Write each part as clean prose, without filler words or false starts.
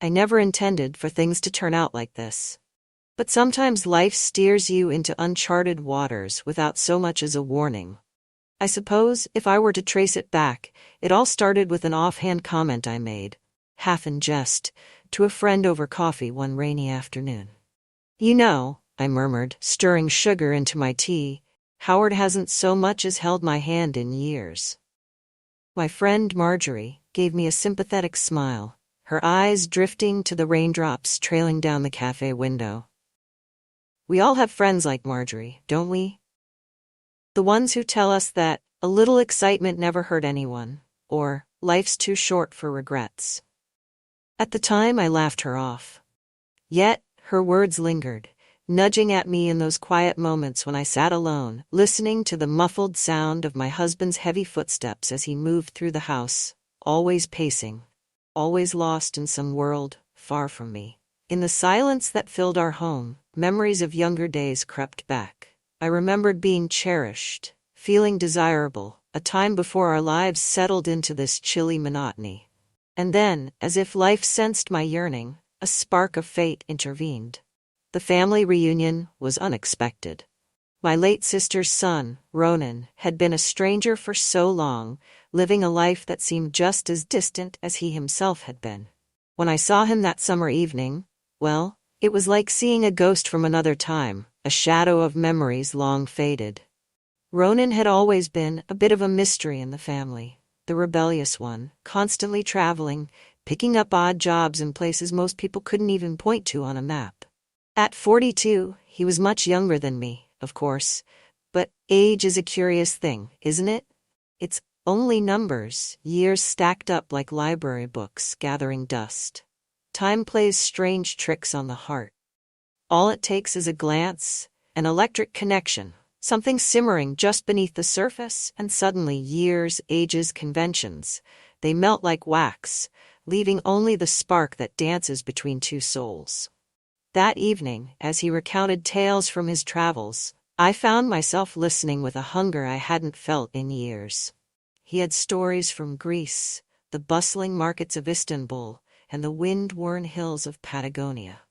I never intended for things to turn out like this. But sometimes life steers you into uncharted waters without so much as a warning. I suppose, if I were to trace it back, it all started with an offhand comment I made, half in jest, to a friend over coffee one rainy afternoon. "You know," I murmured, stirring sugar into my tea, "Howard hasn't so much as held my hand in years." My friend Marjorie gave me a sympathetic smile, her eyes drifting to the raindrops trailing down the cafe window. We all have friends like Marjorie, don't we? The ones who tell us that a little excitement never hurt anyone, or life's too short for regrets. At the time, I laughed her off. Yet, her words lingered, nudging at me in those quiet moments when I sat alone, listening to the muffled sound of my husband's heavy footsteps as he moved through the house, always pacing, always lost in some world far from me. In the silence that filled our home, memories of younger days crept back. I remembered being cherished, feeling desirable, a time before our lives settled into this chilly monotony. And then, as if life sensed my yearning, a spark of fate intervened. The family reunion was unexpected. My late sister's son, Ronan, had been a stranger for so long, living a life that seemed just as distant as he himself had been. When I saw him that summer evening, well, it was like seeing a ghost from another time, a shadow of memories long faded. Ronan had always been a bit of a mystery in the family, the rebellious one, constantly traveling, picking up odd jobs in places most people couldn't even point to on a map. At 42, he was much younger than me, of course, but age is a curious thing, isn't it? It's only numbers, years stacked up like library books gathering dust. Time plays strange tricks on the heart. All it takes is a glance, an electric connection, something simmering just beneath the surface, and suddenly years, ages, conventions, they melt like wax, leaving only the spark that dances between two souls. That evening, as he recounted tales from his travels, I found myself listening with a hunger I hadn't felt in years. He had stories from Greece, the bustling markets of Istanbul, and the wind-worn hills of Patagonia.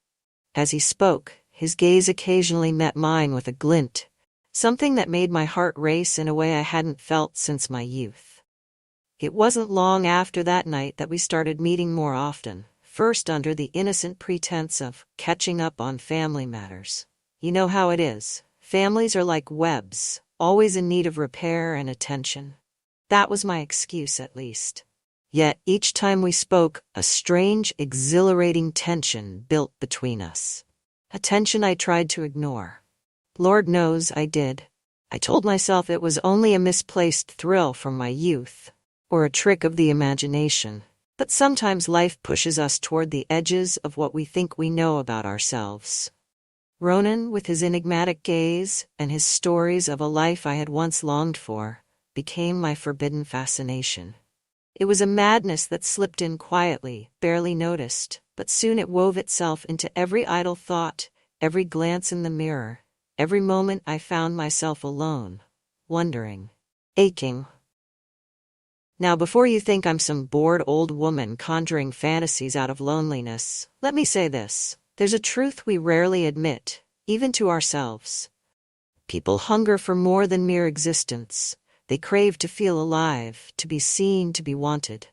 As he spoke, his gaze occasionally met mine with a glint, something that made my heart race in a way I hadn't felt since my youth. It wasn't long after that night that we started meeting more often, first under the innocent pretense of catching up on family matters. You know how it is. Families are like webs, always in need of repair and attention. That was my excuse, at least. Yet each time we spoke, a strange, exhilarating tension built between us. A tension I tried to ignore. Lord knows I did. I told myself it was only a misplaced thrill from my youth, or a trick of the imagination. But sometimes life pushes us toward the edges of what we think we know about ourselves. Ronan, with his enigmatic gaze and his stories of a life I had once longed for, became my forbidden fascination. It was a madness that slipped in quietly, barely noticed, but soon it wove itself into every idle thought, every glance in the mirror, every moment I found myself alone, wondering, aching. Now, before you think I'm some bored old woman conjuring fantasies out of loneliness, let me say this. There's a truth we rarely admit, even to ourselves. People hunger for more than mere existence. They crave to feel alive, to be seen, to be wanted.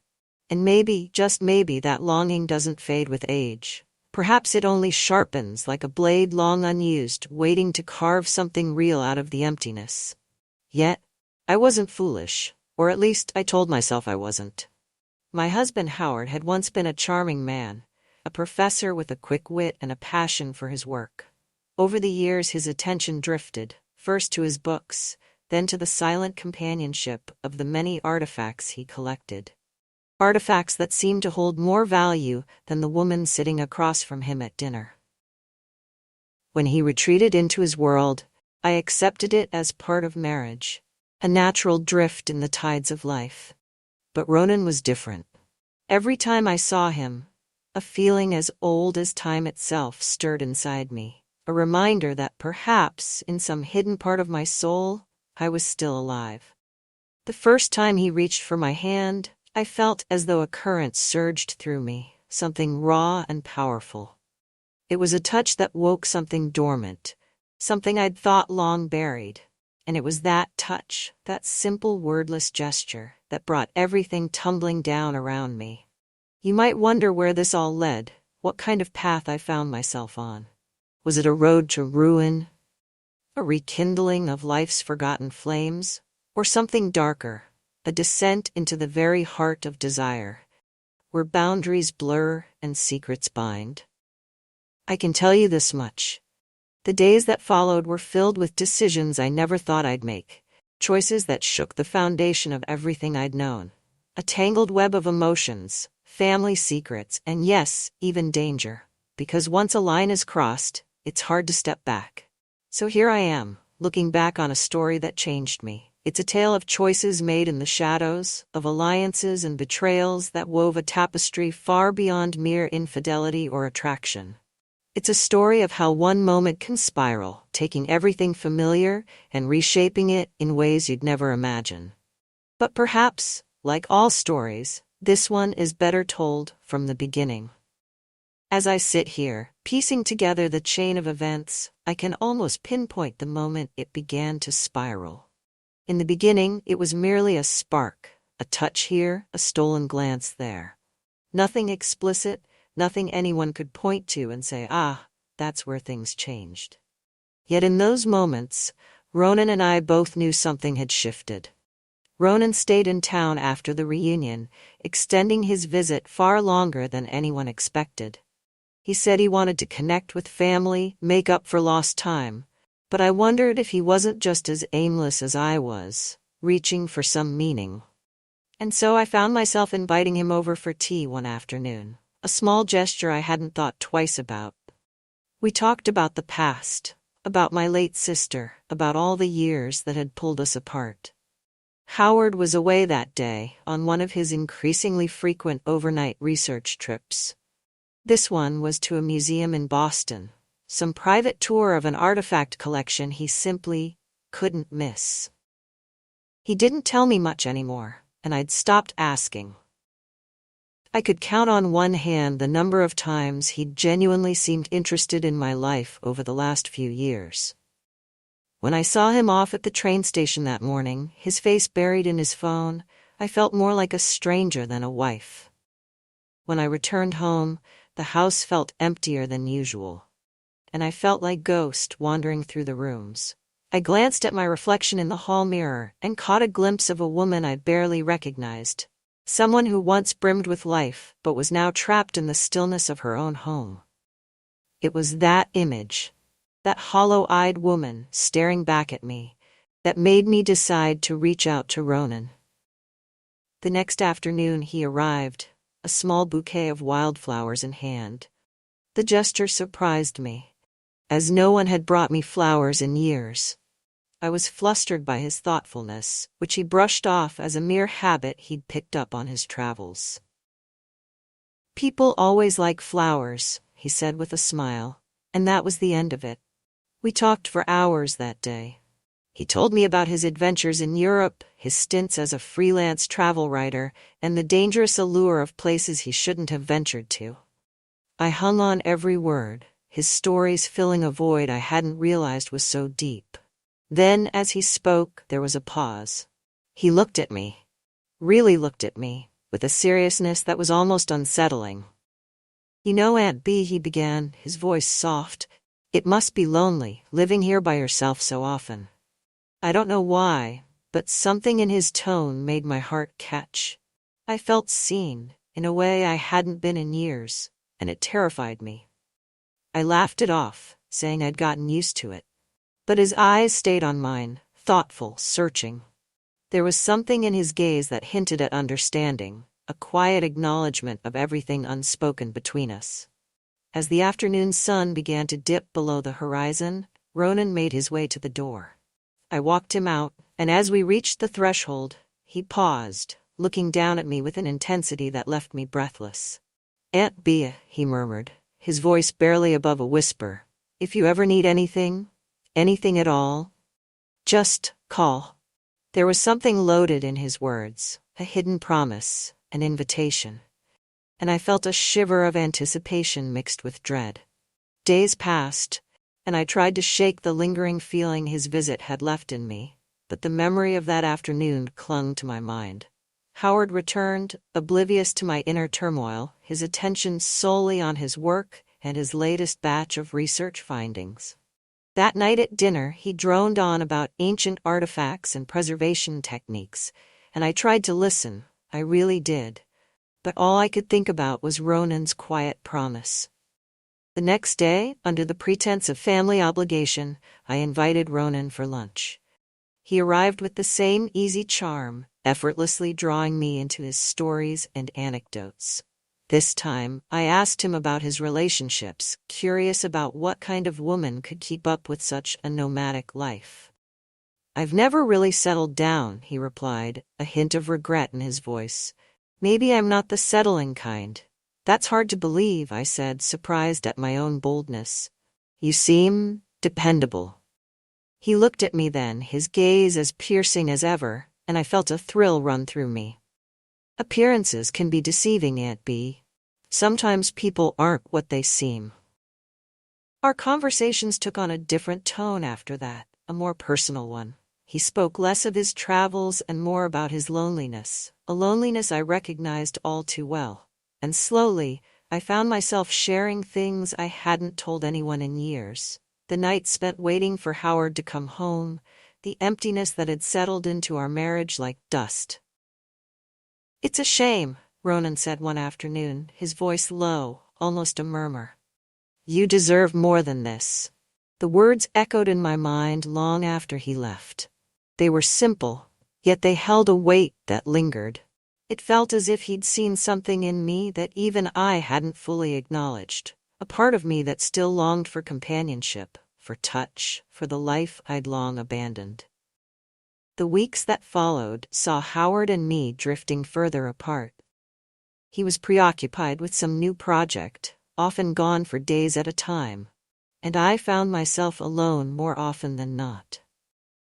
And maybe, just maybe, that longing doesn't fade with age. Perhaps it only sharpens like a blade long unused, waiting to carve something real out of the emptiness. Yet, I wasn't foolish, or at least I told myself I wasn't. My husband Howard had once been a charming man, a professor with a quick wit and a passion for his work. Over the years his attention drifted, first to his books, then to the silent companionship of the many artifacts he collected. Artifacts that seemed to hold more value than the woman sitting across from him at dinner. When he retreated into his world, I accepted it as part of marriage, a natural drift in the tides of life. But Ronan was different. Every time I saw him, a feeling as old as time itself stirred inside me, a reminder that perhaps, in some hidden part of my soul, I was still alive. The first time he reached for my hand, I felt as though a current surged through me, something raw and powerful. It was a touch that woke something dormant, something I'd thought long buried. And it was that touch, that simple wordless gesture, that brought everything tumbling down around me. You might wonder where this all led, what kind of path I found myself on. Was it a road to ruin? A rekindling of life's forgotten flames? Or something darker, a descent into the very heart of desire, where boundaries blur and secrets bind? I can tell you this much. The days that followed were filled with decisions I never thought I'd make, choices that shook the foundation of everything I'd known. A tangled web of emotions, family secrets, and yes, even danger. Because once a line is crossed, it's hard to step back. So here I am, looking back on a story that changed me. It's a tale of choices made in the shadows, of alliances and betrayals that wove a tapestry far beyond mere infidelity or attraction. It's a story of how one moment can spiral, taking everything familiar and reshaping it in ways you'd never imagine. But perhaps, like all stories, this one is better told from the beginning. As I sit here, piecing together the chain of events, I can almost pinpoint the moment it began to spiral. In the beginning, it was merely a spark, a touch here, a stolen glance there. Nothing explicit, nothing anyone could point to and say, that's where things changed. Yet in those moments, Ronan and I both knew something had shifted. Ronan stayed in town after the reunion, extending his visit far longer than anyone expected. He said he wanted to connect with family, make up for lost time, but I wondered if he wasn't just as aimless as I was, reaching for some meaning. And so I found myself inviting him over for tea one afternoon, a small gesture I hadn't thought twice about. We talked about the past, about my late sister, about all the years that had pulled us apart. Howard was away that day on one of his increasingly frequent overnight research trips. This one was to a museum in Boston, some private tour of an artifact collection he simply couldn't miss. He didn't tell me much anymore, and I'd stopped asking. I could count on one hand the number of times he'd genuinely seemed interested in my life over the last few years. When I saw him off at the train station that morning, his face buried in his phone, I felt more like a stranger than a wife. When I returned home, the house felt emptier than usual, and I felt like ghost wandering through the rooms. I glanced at my reflection in the hall mirror and caught a glimpse of a woman I'd barely recognized. Someone who once brimmed with life, but was now trapped in the stillness of her own home. It was that image, that hollow-eyed woman staring back at me, that made me decide to reach out to Ronan. The next afternoon he arrived, a small bouquet of wildflowers in hand. The gesture surprised me, as no one had brought me flowers in years. I was flustered by his thoughtfulness, which he brushed off as a mere habit he'd picked up on his travels. "People always like flowers," he said with a smile, and that was the end of it. We talked for hours that day. He told me about his adventures in Europe, his stints as a freelance travel writer, and the dangerous allure of places he shouldn't have ventured to. I hung on every word, his stories filling a void I hadn't realized was so deep. Then, as he spoke, there was a pause. He looked at me, really looked at me, with a seriousness that was almost unsettling. "You know, Aunt B," he began, his voice soft, "it must be lonely, living here by yourself so often." I don't know why, but something in his tone made my heart catch. I felt seen, in a way I hadn't been in years, and it terrified me. I laughed it off, saying I'd gotten used to it. But his eyes stayed on mine, thoughtful, searching. There was something in his gaze that hinted at understanding, a quiet acknowledgement of everything unspoken between us. As the afternoon sun began to dip below the horizon, Ronan made his way to the door. I walked him out, and as we reached the threshold, he paused, looking down at me with an intensity that left me breathless. "Aunt Bea," he murmured, his voice barely above a whisper, "if you ever need anything at all, just call." There was something loaded in his words, a hidden promise, an invitation. and I felt a shiver of anticipation mixed with dread. Days passed, and I tried to shake the lingering feeling his visit had left in me, but the memory of that afternoon clung to my mind. Howard returned, oblivious to my inner turmoil, his attention solely on his work and his latest batch of research findings. That night at dinner, he droned on about ancient artifacts and preservation techniques, and I tried to listen, I really did. But all I could think about was Ronan's quiet promise. The next day, under the pretense of family obligation, I invited Ronan for lunch. He arrived with the same easy charm, effortlessly drawing me into his stories and anecdotes. This time, I asked him about his relationships, curious about what kind of woman could keep up with such a nomadic life. "I've never really settled down," he replied, a hint of regret in his voice. "Maybe I'm not the settling kind." "That's hard to believe," I said, surprised at my own boldness. "You seem dependable." He looked at me then, his gaze as piercing as ever, and I felt a thrill run through me. Appearances can be deceiving, Aunt B. Sometimes people aren't what they seem. Our conversations took on a different tone after that, a more personal one. He spoke less of his travels and more about his loneliness, a loneliness I recognized all too well. And slowly, I found myself sharing things I hadn't told anyone in years. The nights spent waiting for Howard to come home, the emptiness that had settled into our marriage like dust. "It's a shame," Ronan said one afternoon, his voice low, almost a murmur. "You deserve more than this." The words echoed in my mind long after he left. They were simple, yet they held a weight that lingered. It felt as if he'd seen something in me that even I hadn't fully acknowledged, a part of me that still longed for companionship, for touch, for the life I'd long abandoned. The weeks that followed saw Howard and me drifting further apart. He was preoccupied with some new project, often gone for days at a time, and I found myself alone more often than not.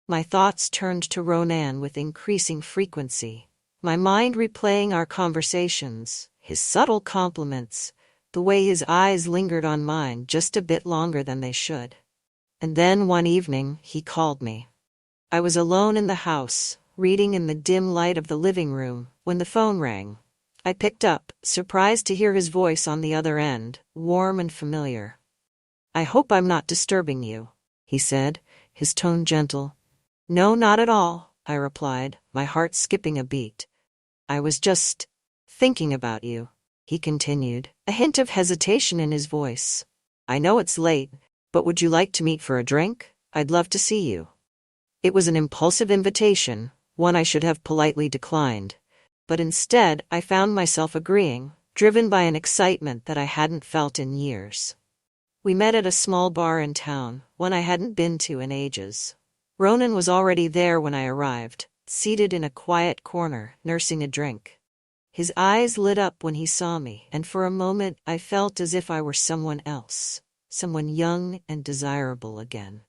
My thoughts turned to Ronan with increasing frequency, my mind replaying our conversations, his subtle compliments, the way his eyes lingered on mine just a bit longer than they should. And then one evening, he called me. I was alone in the house, reading in the dim light of the living room, when the phone rang. I picked up, surprised to hear his voice on the other end, warm and familiar. "I hope I'm not disturbing you," he said, his tone gentle. "No, not at all," I replied, my heart skipping a beat. "I was just thinking about you," he continued, a hint of hesitation in his voice. "I know it's late, but would you like to meet for a drink? I'd love to see you." It was an impulsive invitation, one I should have politely declined, but instead I found myself agreeing, driven by an excitement that I hadn't felt in years. We met at a small bar in town, one I hadn't been to in ages. Ronan was already there when I arrived, seated in a quiet corner, nursing a drink. His eyes lit up when he saw me, and for a moment I felt as if I were someone else, someone young and desirable again.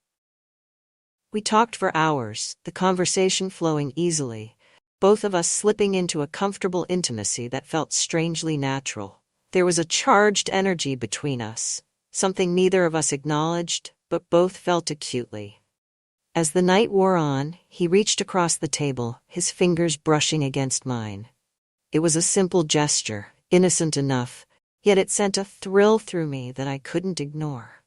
We talked for hours, the conversation flowing easily, both of us slipping into a comfortable intimacy that felt strangely natural. There was a charged energy between us, something neither of us acknowledged, but both felt acutely. As the night wore on, he reached across the table, his fingers brushing against mine. It was a simple gesture, innocent enough, yet it sent a thrill through me that I couldn't ignore.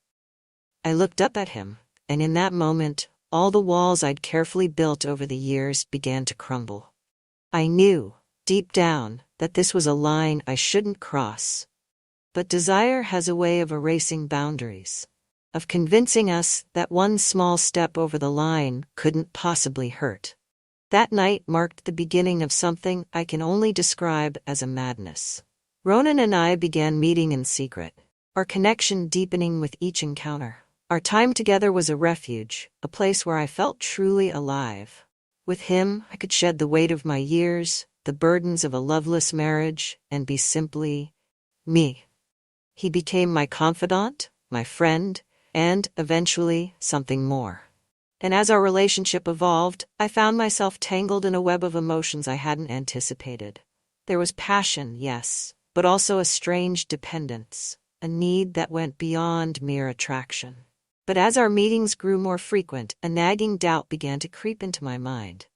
I looked up at him, and in that moment, all the walls I'd carefully built over the years began to crumble. I knew, deep down, that this was a line I shouldn't cross. But desire has a way of erasing boundaries, of convincing us that one small step over the line couldn't possibly hurt. That night marked the beginning of something I can only describe as a madness. Ronan and I began meeting in secret, our connection deepening with each encounter. Our time together was a refuge, a place where I felt truly alive. With him, I could shed the weight of my years, the burdens of a loveless marriage, and be simply me. He became my confidant, my friend, and, eventually, something more. And as our relationship evolved, I found myself tangled in a web of emotions I hadn't anticipated. There was passion, yes, but also a strange dependence, a need that went beyond mere attraction. But as our meetings grew more frequent, a nagging doubt began to creep into my mind.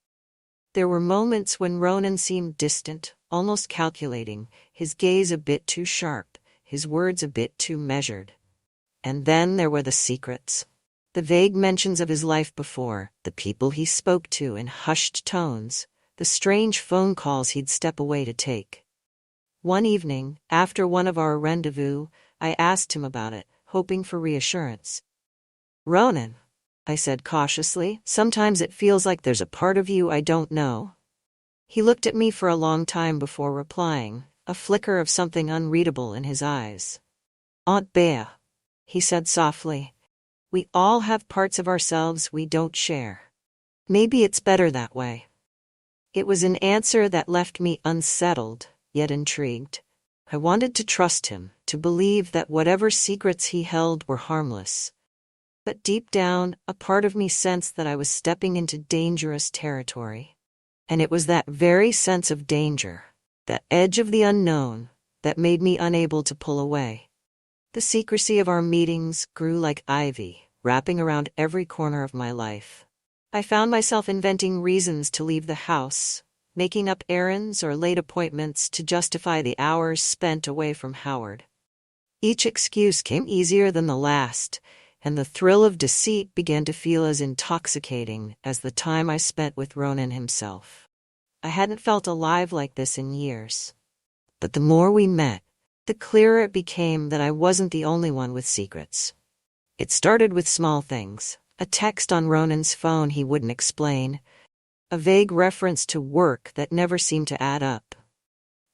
There were moments when Ronan seemed distant, almost calculating, his gaze a bit too sharp, his words a bit too measured. And then there were the secrets. The vague mentions of his life before, the people he spoke to in hushed tones, the strange phone calls he'd step away to take. One evening, after one of our rendezvous, I asked him about it, hoping for reassurance. "Ronan," I said cautiously, "sometimes it feels like there's a part of you I don't know." He looked at me for a long time before replying, a flicker of something unreadable in his eyes. "Aunt Bea," he said softly, "we all have parts of ourselves we don't share. Maybe it's better that way." It was an answer that left me unsettled, yet intrigued. I wanted to trust him, to believe that whatever secrets he held were harmless. But deep down, a part of me sensed that I was stepping into dangerous territory. And it was that very sense of danger, that edge of the unknown, that made me unable to pull away. The secrecy of our meetings grew like ivy, wrapping around every corner of my life. I found myself inventing reasons to leave the house, making up errands or late appointments to justify the hours spent away from Howard. Each excuse came easier than the last, and the thrill of deceit began to feel as intoxicating as the time I spent with Ronan himself. I hadn't felt alive like this in years. But the more we met, the clearer it became that I wasn't the only one with secrets. It started with small things. A text on Ronan's phone he wouldn't explain. A vague reference to work that never seemed to add up.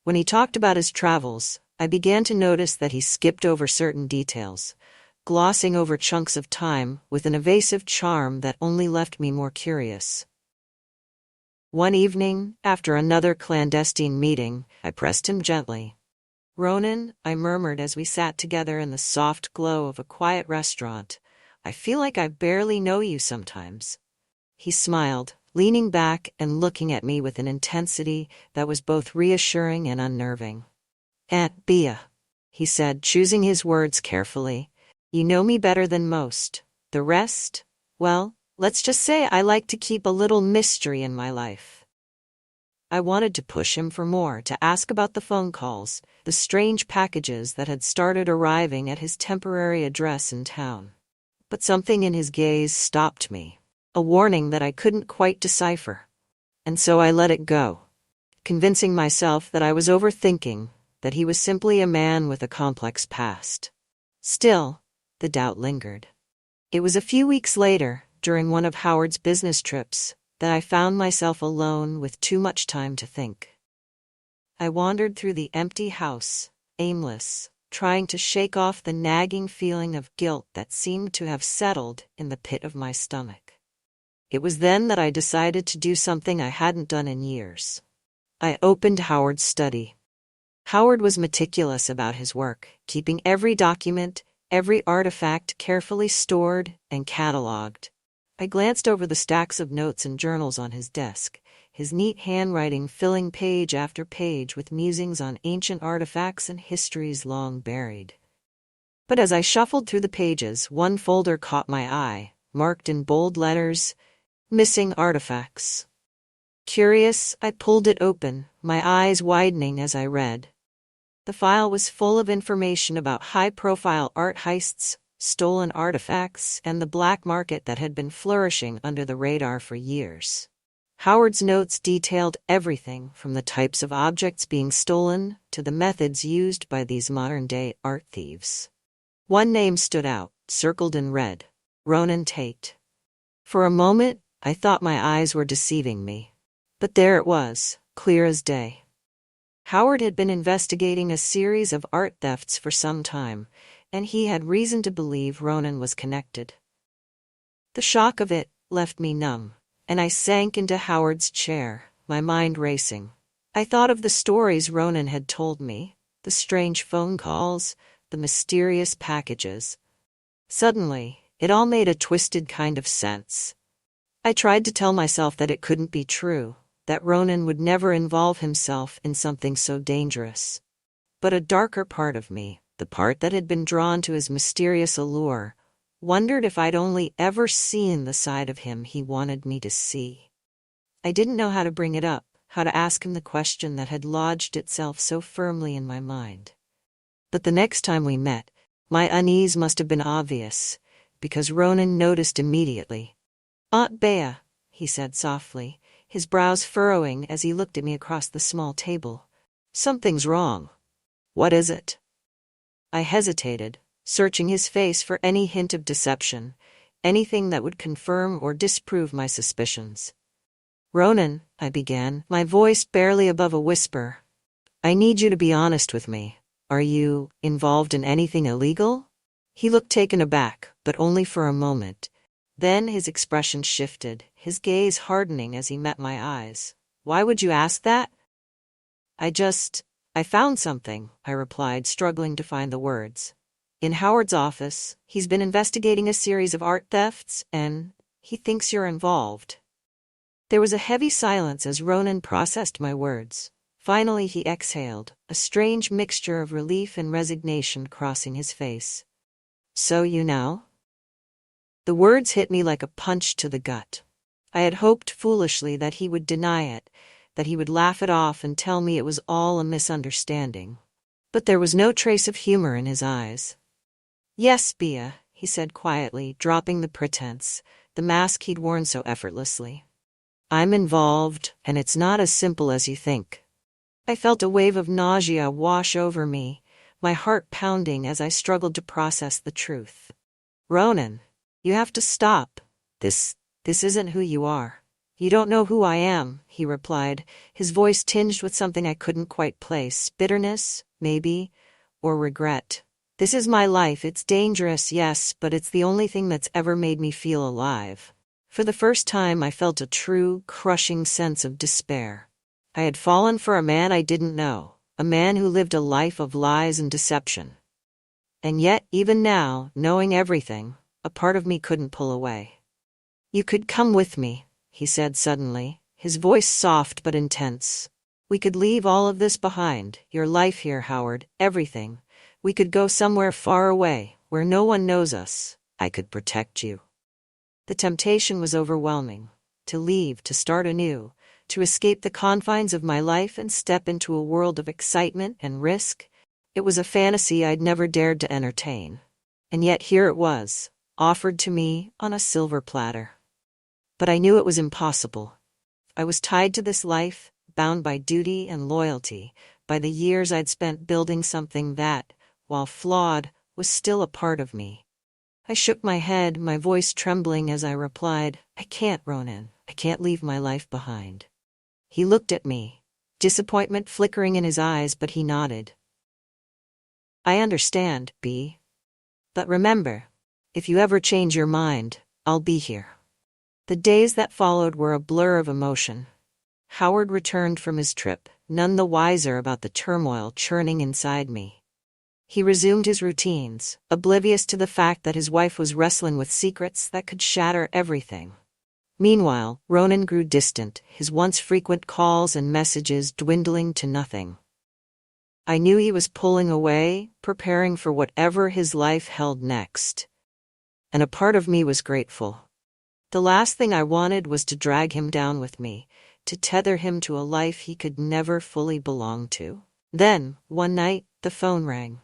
When he talked about his travels, I began to notice that he skipped over certain details, glossing over chunks of time with an evasive charm that only left me more curious. One evening, after another clandestine meeting, I pressed him gently. "Ronan," I murmured as we sat together in the soft glow of a quiet restaurant, "I feel like I barely know you sometimes." He smiled, leaning back and looking at me with an intensity that was both reassuring and unnerving. "Aunt Bea," he said, choosing his words carefully, "you know me better than most. The rest, well, let's just say I like to keep a little mystery in my life." I wanted to push him for more, to ask about the phone calls, the strange packages that had started arriving at his temporary address in town. But something in his gaze stopped me, a warning that I couldn't quite decipher. And so I let it go, convincing myself that I was overthinking, that he was simply a man with a complex past. Still, the doubt lingered. It was a few weeks later, during one of Howard's business trips, that I found myself alone with too much time to think. I wandered through the empty house, aimless, trying to shake off the nagging feeling of guilt that seemed to have settled in the pit of my stomach. It was then that I decided to do something I hadn't done in years. I opened Howard's study. Howard was meticulous about his work, keeping every document, every artifact carefully stored and cataloged. I glanced over the stacks of notes and journals on his desk, his neat handwriting filling page after page with musings on ancient artifacts and histories long buried. But as I shuffled through the pages, one folder caught my eye, marked in bold letters, "Missing Artifacts." Curious, I pulled it open, my eyes widening as I read. The file was full of information about high-profile art heists, stolen artifacts, and the black market that had been flourishing under the radar for years. Howard's notes detailed everything from the types of objects being stolen to the methods used by these modern-day art thieves. One name stood out, circled in red: Ronan Tate. For a moment, I thought my eyes were deceiving me. But there it was, clear as day. Howard had been investigating a series of art thefts for some time, and he had reason to believe Ronan was connected. The shock of it left me numb, and I sank into Howard's chair, my mind racing. I thought of the stories Ronan had told me, the strange phone calls, the mysterious packages. Suddenly, it all made a twisted kind of sense. I tried to tell myself that it couldn't be true, that Ronan would never involve himself in something so dangerous. But a darker part of me, the part that had been drawn to his mysterious allure, wondered if I'd only ever seen the side of him he wanted me to see. I didn't know how to bring it up, how to ask him the question that had lodged itself so firmly in my mind. But the next time we met, my unease must have been obvious, because Ronan noticed immediately. "Aunt Bea," he said softly, his brows furrowing as he looked at me across the small table. "Something's wrong. What is it?" I hesitated, searching his face for any hint of deception, anything that would confirm or disprove my suspicions. "Ronan," I began, my voice barely above a whisper, "I need you to be honest with me. Are you involved in anything illegal?" He looked taken aback, but only for a moment. Then his expression shifted, his gaze hardening as he met my eyes. "Why would you ask that?" I found something," I replied, struggling to find the words. "In Howard's office, he's been investigating a series of art thefts, and he thinks you're involved." There was a heavy silence as Ronan processed my words. Finally he exhaled, a strange mixture of relief and resignation crossing his face. "So you know?" The words hit me like a punch to the gut. I had hoped foolishly that he would deny it, that he would laugh it off and tell me it was all a misunderstanding. But there was no trace of humor in his eyes. "Yes, Bea," he said quietly, dropping the pretense, the mask he'd worn so effortlessly. "I'm involved, and it's not as simple as you think." I felt a wave of nausea wash over me, my heart pounding as I struggled to process the truth. "Ronan, you have to stop. This isn't who you are." "You don't know who I am," he replied, his voice tinged with something I couldn't quite place. Bitterness, maybe, or regret. "This is my life. It's dangerous, yes, but it's the only thing that's ever made me feel alive." For the first time, I felt a true, crushing sense of despair. I had fallen for a man I didn't know, a man who lived a life of lies and deception. And yet, even now, knowing everything, a part of me couldn't pull away. "You could come with me," he said suddenly, his voice soft but intense. "We could leave all of this behind, your life here, Howard, everything. We could go somewhere far away, where no one knows us. I could protect you." The temptation was overwhelming. To leave, to start anew, to escape the confines of my life and step into a world of excitement and risk. It was a fantasy I'd never dared to entertain. And yet here it was, offered to me on a silver platter. But I knew it was impossible. I was tied to this life, bound by duty and loyalty, by the years I'd spent building something that, while flawed, was still a part of me. I shook my head, my voice trembling as I replied, "I can't, Ronan. I can't leave my life behind." He looked at me, disappointment flickering in his eyes, but he nodded. "I understand, Bea. But remember, if you ever change your mind, I'll be here." The days that followed were a blur of emotion. Howard returned from his trip, none the wiser about the turmoil churning inside me. He resumed his routines, oblivious to the fact that his wife was wrestling with secrets that could shatter everything. Meanwhile, Ronan grew distant, his once frequent calls and messages dwindling to nothing. I knew he was pulling away, preparing for whatever his life held next. And a part of me was grateful. The last thing I wanted was to drag him down with me, to tether him to a life he could never fully belong to. Then, one night, the phone rang.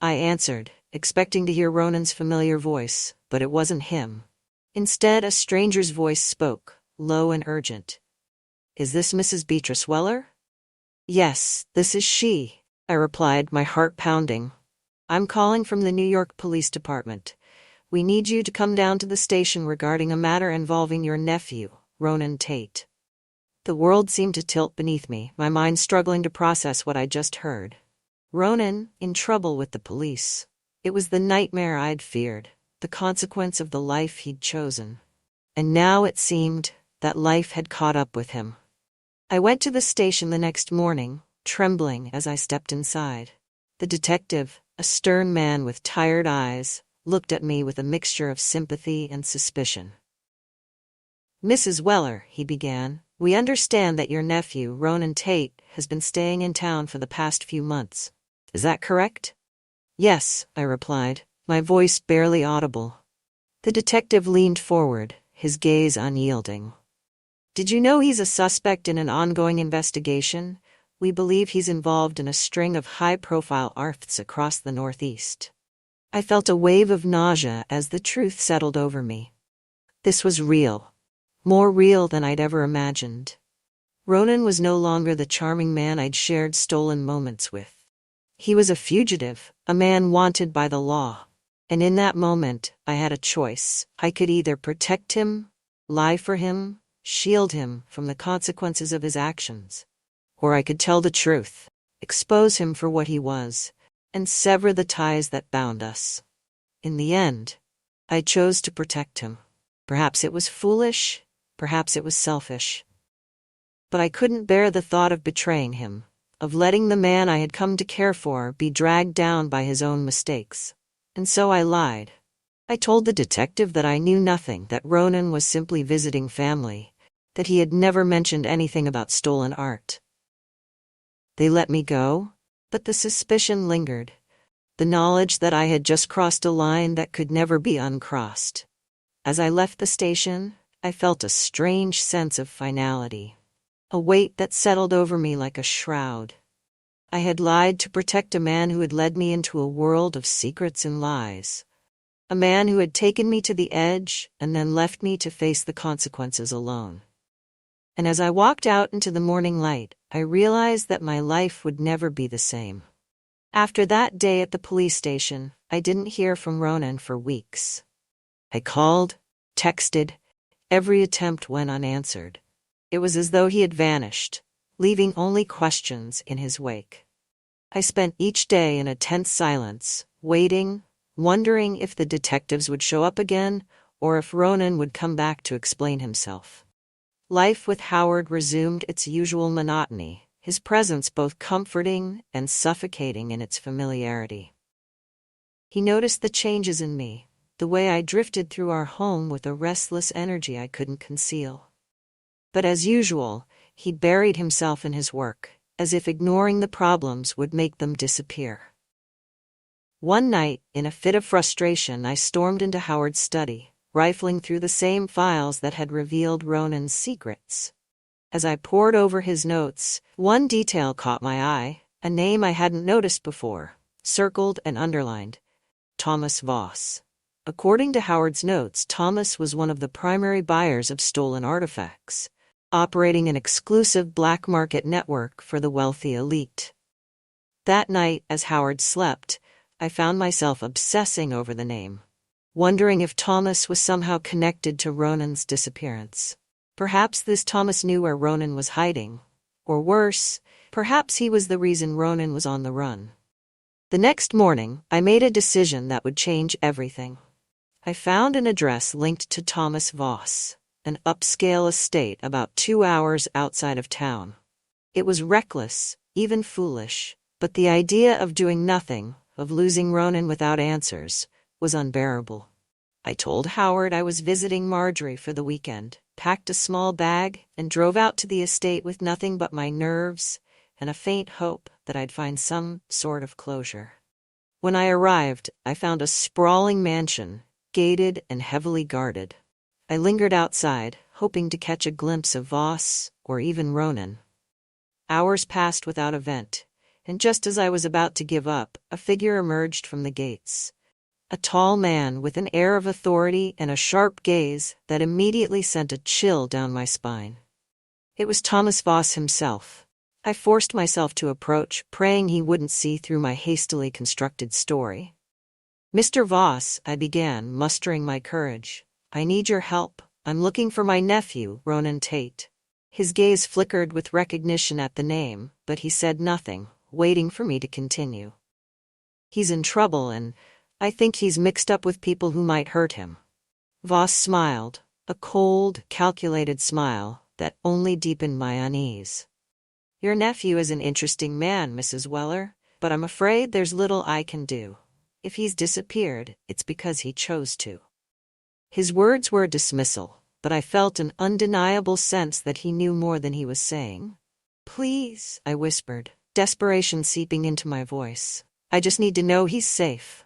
I answered, expecting to hear Ronan's familiar voice, but it wasn't him. Instead, a stranger's voice spoke, low and urgent. "Is this Mrs. Beatrice Weller?" "Yes, this is she," I replied, my heart pounding. "I'm calling from the New York Police Department. We need you to come down to the station regarding a matter involving your nephew, Ronan Tate." The world seemed to tilt beneath me, my mind struggling to process what I'd just heard. Ronan, in trouble with the police. It was the nightmare I'd feared, the consequence of the life he'd chosen. And now it seemed that life had caught up with him. I went to the station the next morning, trembling as I stepped inside. The detective, a stern man with tired eyes, looked at me with a mixture of sympathy and suspicion. "Mrs. Weller," he began, "we understand that your nephew, Ronan Tate, has been staying in town for the past few months. Is that correct? Yes, I replied, my voice barely audible. The detective leaned forward, his gaze unyielding. Did you know he's a suspect in an ongoing investigation? We believe he's involved in a string of high-profile arths across the Northeast. I felt a wave of nausea as the truth settled over me. This was real. More real than I'd ever imagined. Ronan was no longer the charming man I'd shared stolen moments with. He was a fugitive, a man wanted by the law. And in that moment, I had a choice. I could either protect him, lie for him, shield him from the consequences of his actions. Or I could tell the truth, expose him for what he was, and sever the ties that bound us. In the end, I chose to protect him. Perhaps it was foolish, perhaps it was selfish. But I couldn't bear the thought of betraying him, of letting the man I had come to care for be dragged down by his own mistakes. And so I lied. I told the detective that I knew nothing, that Ronan was simply visiting family, that he had never mentioned anything about stolen art. They let me go, but the suspicion lingered, the knowledge that I had just crossed a line that could never be uncrossed. As I left the station, I felt a strange sense of finality, a weight that settled over me like a shroud. I had lied to protect a man who had led me into a world of secrets and lies, a man who had taken me to the edge and then left me to face the consequences alone. And as I walked out into the morning light, I realized that my life would never be the same. After that day at the police station, I didn't hear from Ronan for weeks. I called, texted, every attempt went unanswered. It was as though he had vanished, leaving only questions in his wake. I spent each day in a tense silence, waiting, wondering if the detectives would show up again or if Ronan would come back to explain himself. Life with Howard resumed its usual monotony, his presence both comforting and suffocating in its familiarity. He noticed the changes in me, the way I drifted through our home with a restless energy I couldn't conceal. But as usual, he buried himself in his work, as if ignoring the problems would make them disappear. One night, in a fit of frustration, I stormed into Howard's study, rifling through the same files that had revealed Ronan's secrets. As I pored over his notes, one detail caught my eye, a name I hadn't noticed before, circled and underlined: Thomas Voss. According to Howard's notes, Thomas was one of the primary buyers of stolen artifacts, operating an exclusive black market network for the wealthy elite. That night, as Howard slept, I found myself obsessing over the name, wondering if Thomas was somehow connected to Ronan's disappearance. Perhaps this Thomas knew where Ronan was hiding. Or worse, perhaps he was the reason Ronan was on the run. The next morning, I made a decision that would change everything. I found an address linked to Thomas Voss, an upscale estate about 2 hours outside of town. It was reckless, even foolish, but the idea of doing nothing, of losing Ronan without answers, was unbearable. I told Howard I was visiting Marjorie for the weekend, packed a small bag, and drove out to the estate with nothing but my nerves and a faint hope that I'd find some sort of closure. When I arrived, I found a sprawling mansion, gated and heavily guarded. I lingered outside, hoping to catch a glimpse of Voss or even Ronan. Hours passed without event, and just as I was about to give up, a figure emerged from the gates. A tall man with an air of authority and a sharp gaze that immediately sent a chill down my spine. It was Thomas Voss himself. I forced myself to approach, praying he wouldn't see through my hastily constructed story. "Mr. Voss," I began, mustering my courage, "I need your help. I'm looking for my nephew, Ronan Tate." His gaze flickered with recognition at the name, but he said nothing, waiting for me to continue. "He's in trouble, and I think he's mixed up with people who might hurt him." Voss smiled, a cold, calculated smile that only deepened my unease. "Your nephew is an interesting man, Mrs. Weller, but I'm afraid there's little I can do. If he's disappeared, it's because he chose to." His words were a dismissal, but I felt an undeniable sense that he knew more than he was saying. "Please," I whispered, desperation seeping into my voice. I just need to know he's safe.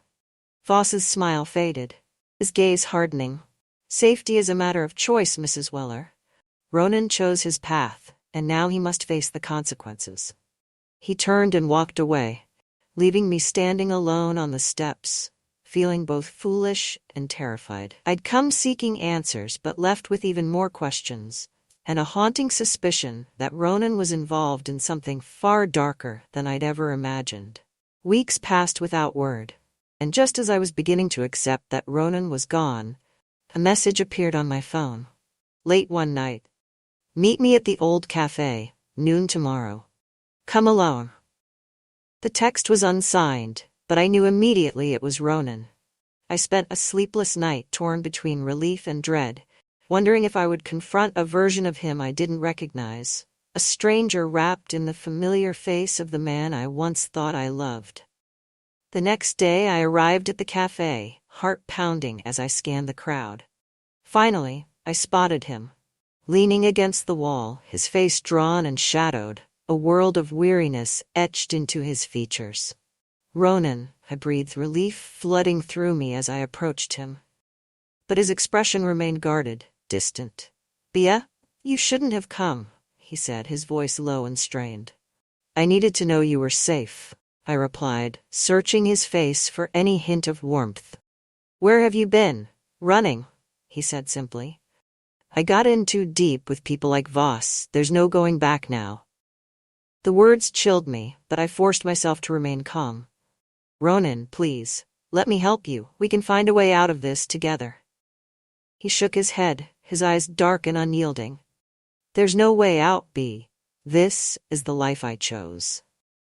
Voss's smile faded, his gaze hardening. Safety is a matter of choice, Mrs. Weller. Ronan chose his path, and now he must face the consequences. He turned and walked away, leaving me standing alone on the steps, feeling both foolish and terrified. I'd come seeking answers but left with even more questions, and a haunting suspicion that Ronan was involved in something far darker than I'd ever imagined. Weeks passed without word, and just as I was beginning to accept that Ronan was gone, a message appeared on my phone. Late one night. Meet me at the old cafe, noon tomorrow. Come alone. The text was unsigned, but I knew immediately it was Ronan. I spent a sleepless night torn between relief and dread, wondering if I would confront a version of him I didn't recognize, a stranger wrapped in the familiar face of the man I once thought I loved. The next day I arrived at the cafe, heart pounding as I scanned the crowd. Finally, I spotted him. Leaning against the wall, his face drawn and shadowed, a world of weariness etched into his features. Ronan, I breathed relief flooding through me as I approached him. But his expression remained guarded, distant. Bia, you shouldn't have come, he said, his voice low and strained. I needed to know you were safe, I replied, searching his face for any hint of warmth. Where have you been? Running, he said simply. I got in too deep with people like Voss. There's no going back now. The words chilled me, but I forced myself to remain calm. Ronan, please, let me help you. We can find a way out of this together. He shook his head, his eyes dark and unyielding. There's no way out, B. This is the life I chose.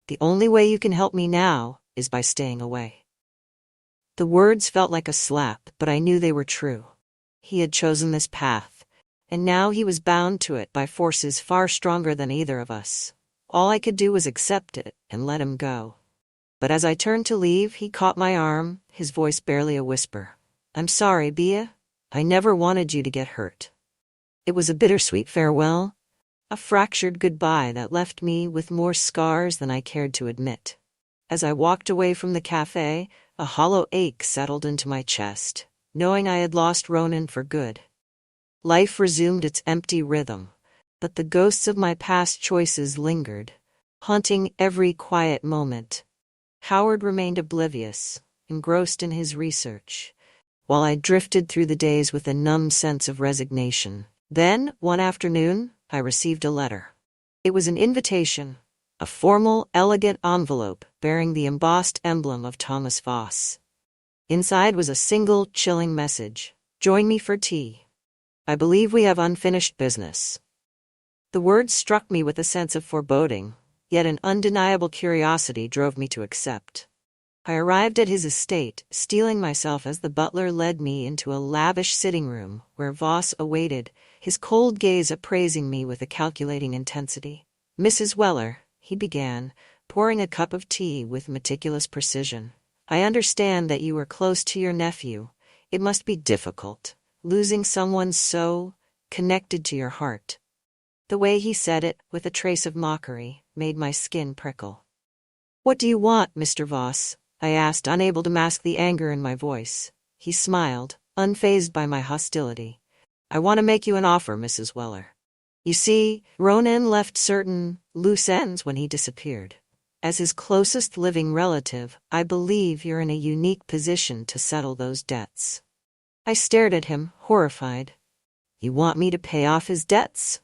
The only way you can help me now is by staying away. The words felt like a slap, but I knew they were true. He had chosen this path, and now he was bound to it by forces far stronger than either of us. All I could do was accept it and let him go. But as I turned to leave, he caught my arm, his voice barely a whisper. I'm sorry, Bia. I never wanted you to get hurt. It was a bittersweet farewell, a fractured goodbye that left me with more scars than I cared to admit. As I walked away from the cafe, a hollow ache settled into my chest, knowing I had lost Ronan for good. Life resumed its empty rhythm, but the ghosts of my past choices lingered, haunting every quiet moment. Howard remained oblivious, engrossed in his research, while I drifted through the days with a numb sense of resignation. Then, one afternoon, I received a letter. It was an invitation, a formal, elegant envelope bearing the embossed emblem of Thomas Voss. Inside was a single, chilling message. Join me for tea. I believe we have unfinished business. The words struck me with a sense of foreboding, yet an undeniable curiosity drove me to accept. I arrived at his estate, steeling myself as the butler led me into a lavish sitting room where Voss awaited, his cold gaze appraising me with a calculating intensity. Mrs. Weller, he began, pouring a cup of tea with meticulous precision. I understand that you were close to your nephew. It must be difficult, losing someone so connected to your heart. The way he said it, with a trace of mockery, made my skin prickle. What do you want, Mr. Voss? I asked, unable to mask the anger in my voice. He smiled, unfazed by my hostility. I want to make you an offer, Mrs. Weller. You see, Ronan left certain loose ends when he disappeared. As his closest living relative, I believe you're in a unique position to settle those debts. I stared at him, horrified. You want me to pay off his debts?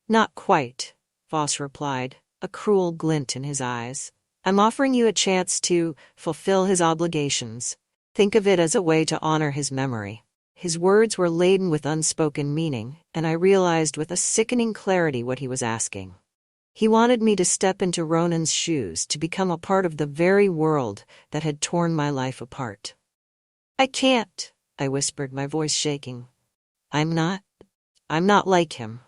Not quite, Voss replied, a cruel glint in his eyes. I'm offering you a chance to fulfill his obligations. Think of it as a way to honor his memory. His words were laden with unspoken meaning, and I realized with a sickening clarity what he was asking. He wanted me to step into Ronan's shoes, to become a part of the very world that had torn my life apart. I can't, I whispered, my voice shaking. I'm not like him.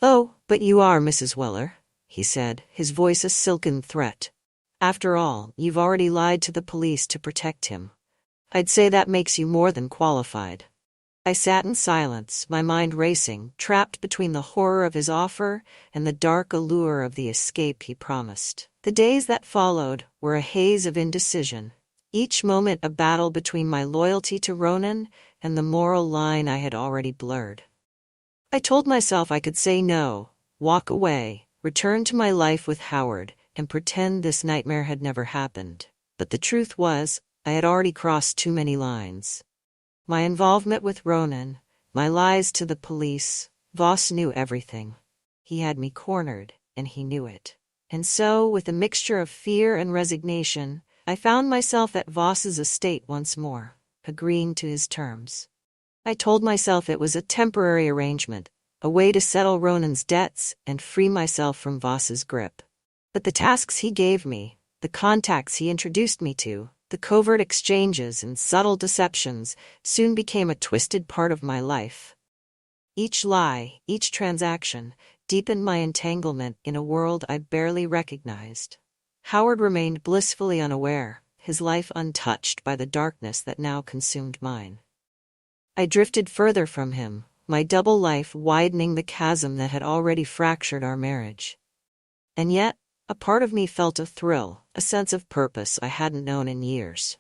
Oh, but you are, Mrs. Weller, he said, his voice a silken threat. After all, you've already lied to the police to protect him. I'd say that makes you more than qualified. I sat in silence, my mind racing, trapped between the horror of his offer and the dark allure of the escape he promised. The days that followed were a haze of indecision, each moment a battle between my loyalty to Ronan and the moral line I had already blurred. I told myself I could say no, walk away, return to my life with Howard, and pretend this nightmare had never happened. But the truth was, I had already crossed too many lines. My involvement with Ronan, my lies to the police, Voss knew everything. He had me cornered, and he knew it. And so, with a mixture of fear and resignation, I found myself at Voss's estate once more, agreeing to his terms. I told myself it was a temporary arrangement, a way to settle Ronan's debts and free myself from Voss's grip. But the tasks he gave me, the contacts he introduced me to, the covert exchanges and subtle deceptions soon became a twisted part of my life. Each lie, each transaction, deepened my entanglement in a world I barely recognized. Howard remained blissfully unaware, his life untouched by the darkness that now consumed mine. I drifted further from him, my double life widening the chasm that had already fractured our marriage. And yet, a part of me felt a thrill, a sense of purpose I hadn't known in years.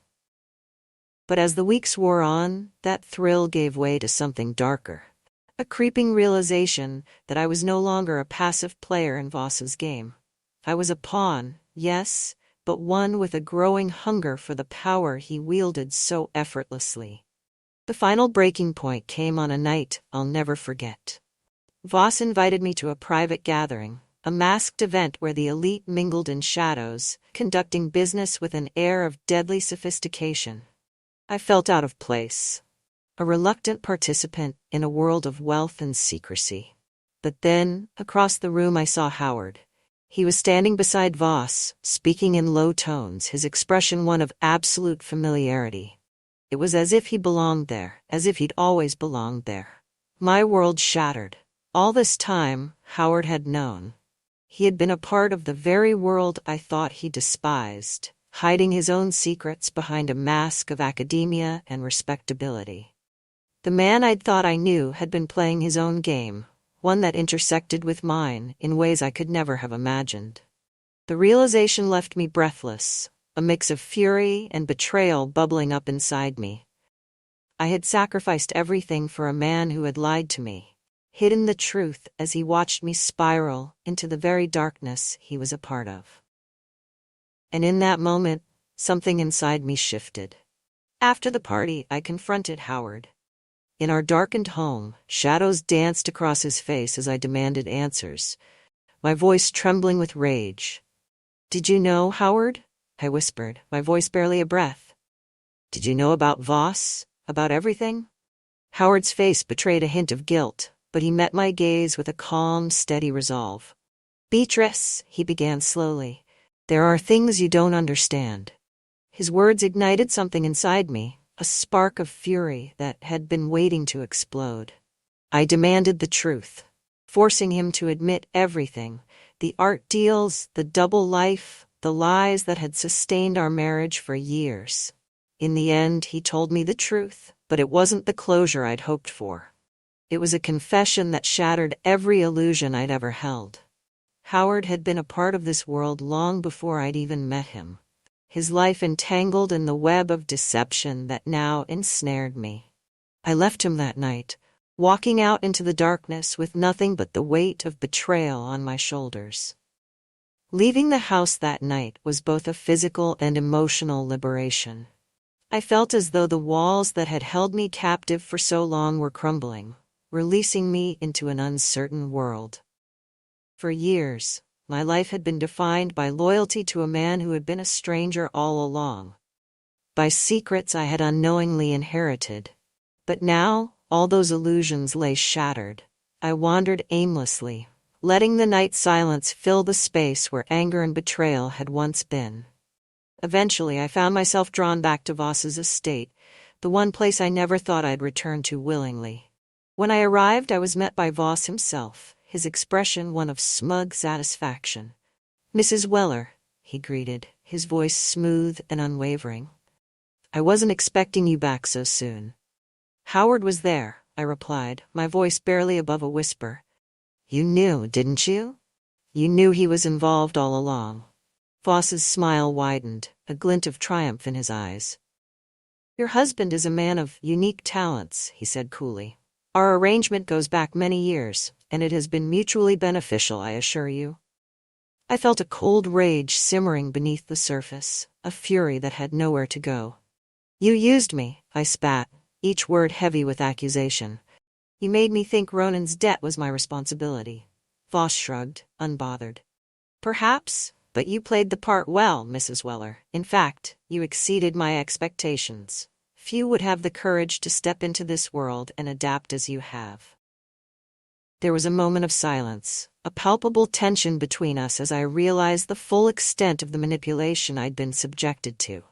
But as the weeks wore on, that thrill gave way to something darker. A creeping realization that I was no longer a passive player in Voss's game. I was a pawn, yes, but one with a growing hunger for the power he wielded so effortlessly. The final breaking point came on a night I'll never forget. Voss invited me to a private gathering, a masked event where the elite mingled in shadows, conducting business with an air of deadly sophistication. I felt out of place, a reluctant participant in a world of wealth and secrecy. But then, across the room I saw Howard. He was standing beside Voss, speaking in low tones, his expression one of absolute familiarity. It was as if he belonged there, as if he'd always belonged there. My world shattered. All this time, Howard had known. He had been a part of the very world I thought he despised, hiding his own secrets behind a mask of academia and respectability. The man I'd thought I knew had been playing his own game, one that intersected with mine in ways I could never have imagined. The realization left me breathless, a mix of fury and betrayal bubbling up inside me. I had sacrificed everything for a man who had lied to me, hidden the truth as he watched me spiral into the very darkness he was a part of. And in that moment, something inside me shifted. After the party, I confronted Howard. In our darkened home, shadows danced across his face as I demanded answers, my voice trembling with rage. "Did you know, Howard?" I whispered, my voice barely a breath. "Did you know about Voss? About everything?" Howard's face betrayed a hint of guilt, but he met my gaze with a calm, steady resolve. "Beatrice," he began slowly, "there are things you don't understand." His words ignited something inside me, a spark of fury that had been waiting to explode. I demanded the truth, forcing him to admit everything, the art deals, the double life, the lies that had sustained our marriage for years. In the end, he told me the truth, but it wasn't the closure I'd hoped for. It was a confession that shattered every illusion I'd ever held. Howard had been a part of this world long before I'd even met him, his life entangled in the web of deception that now ensnared me. I left him that night, walking out into the darkness with nothing but the weight of betrayal on my shoulders. Leaving the house that night was both a physical and emotional liberation. I felt as though the walls that had held me captive for so long were crumbling, releasing me into an uncertain world. For years, my life had been defined by loyalty to a man who had been a stranger all along, by secrets I had unknowingly inherited. But now, all those illusions lay shattered. I wandered aimlessly, letting the night silence fill the space where anger and betrayal had once been. Eventually, I found myself drawn back to Voss's estate, the one place I never thought I'd return to willingly. When I arrived, I was met by Voss himself, his expression one of smug satisfaction. "Mrs. Weller," he greeted, his voice smooth and unwavering. "I wasn't expecting you back so soon." Howard was there, I replied, my voice barely above a whisper. You knew, didn't you? You knew he was involved all along. Voss's smile widened, a glint of triumph in his eyes. Your husband is a man of unique talents, he said coolly. Our arrangement goes back many years, and it has been mutually beneficial, I assure you. I felt a cold rage simmering beneath the surface, a fury that had nowhere to go. You used me, I spat, each word heavy with accusation. You made me think Ronan's debt was my responsibility. Voss shrugged, unbothered. Perhaps, but you played the part well, Mrs. Weller. In fact, you exceeded my expectations. Few would have the courage to step into this world and adapt as you have. There was a moment of silence, a palpable tension between us as I realized the full extent of the manipulation I'd been subjected to.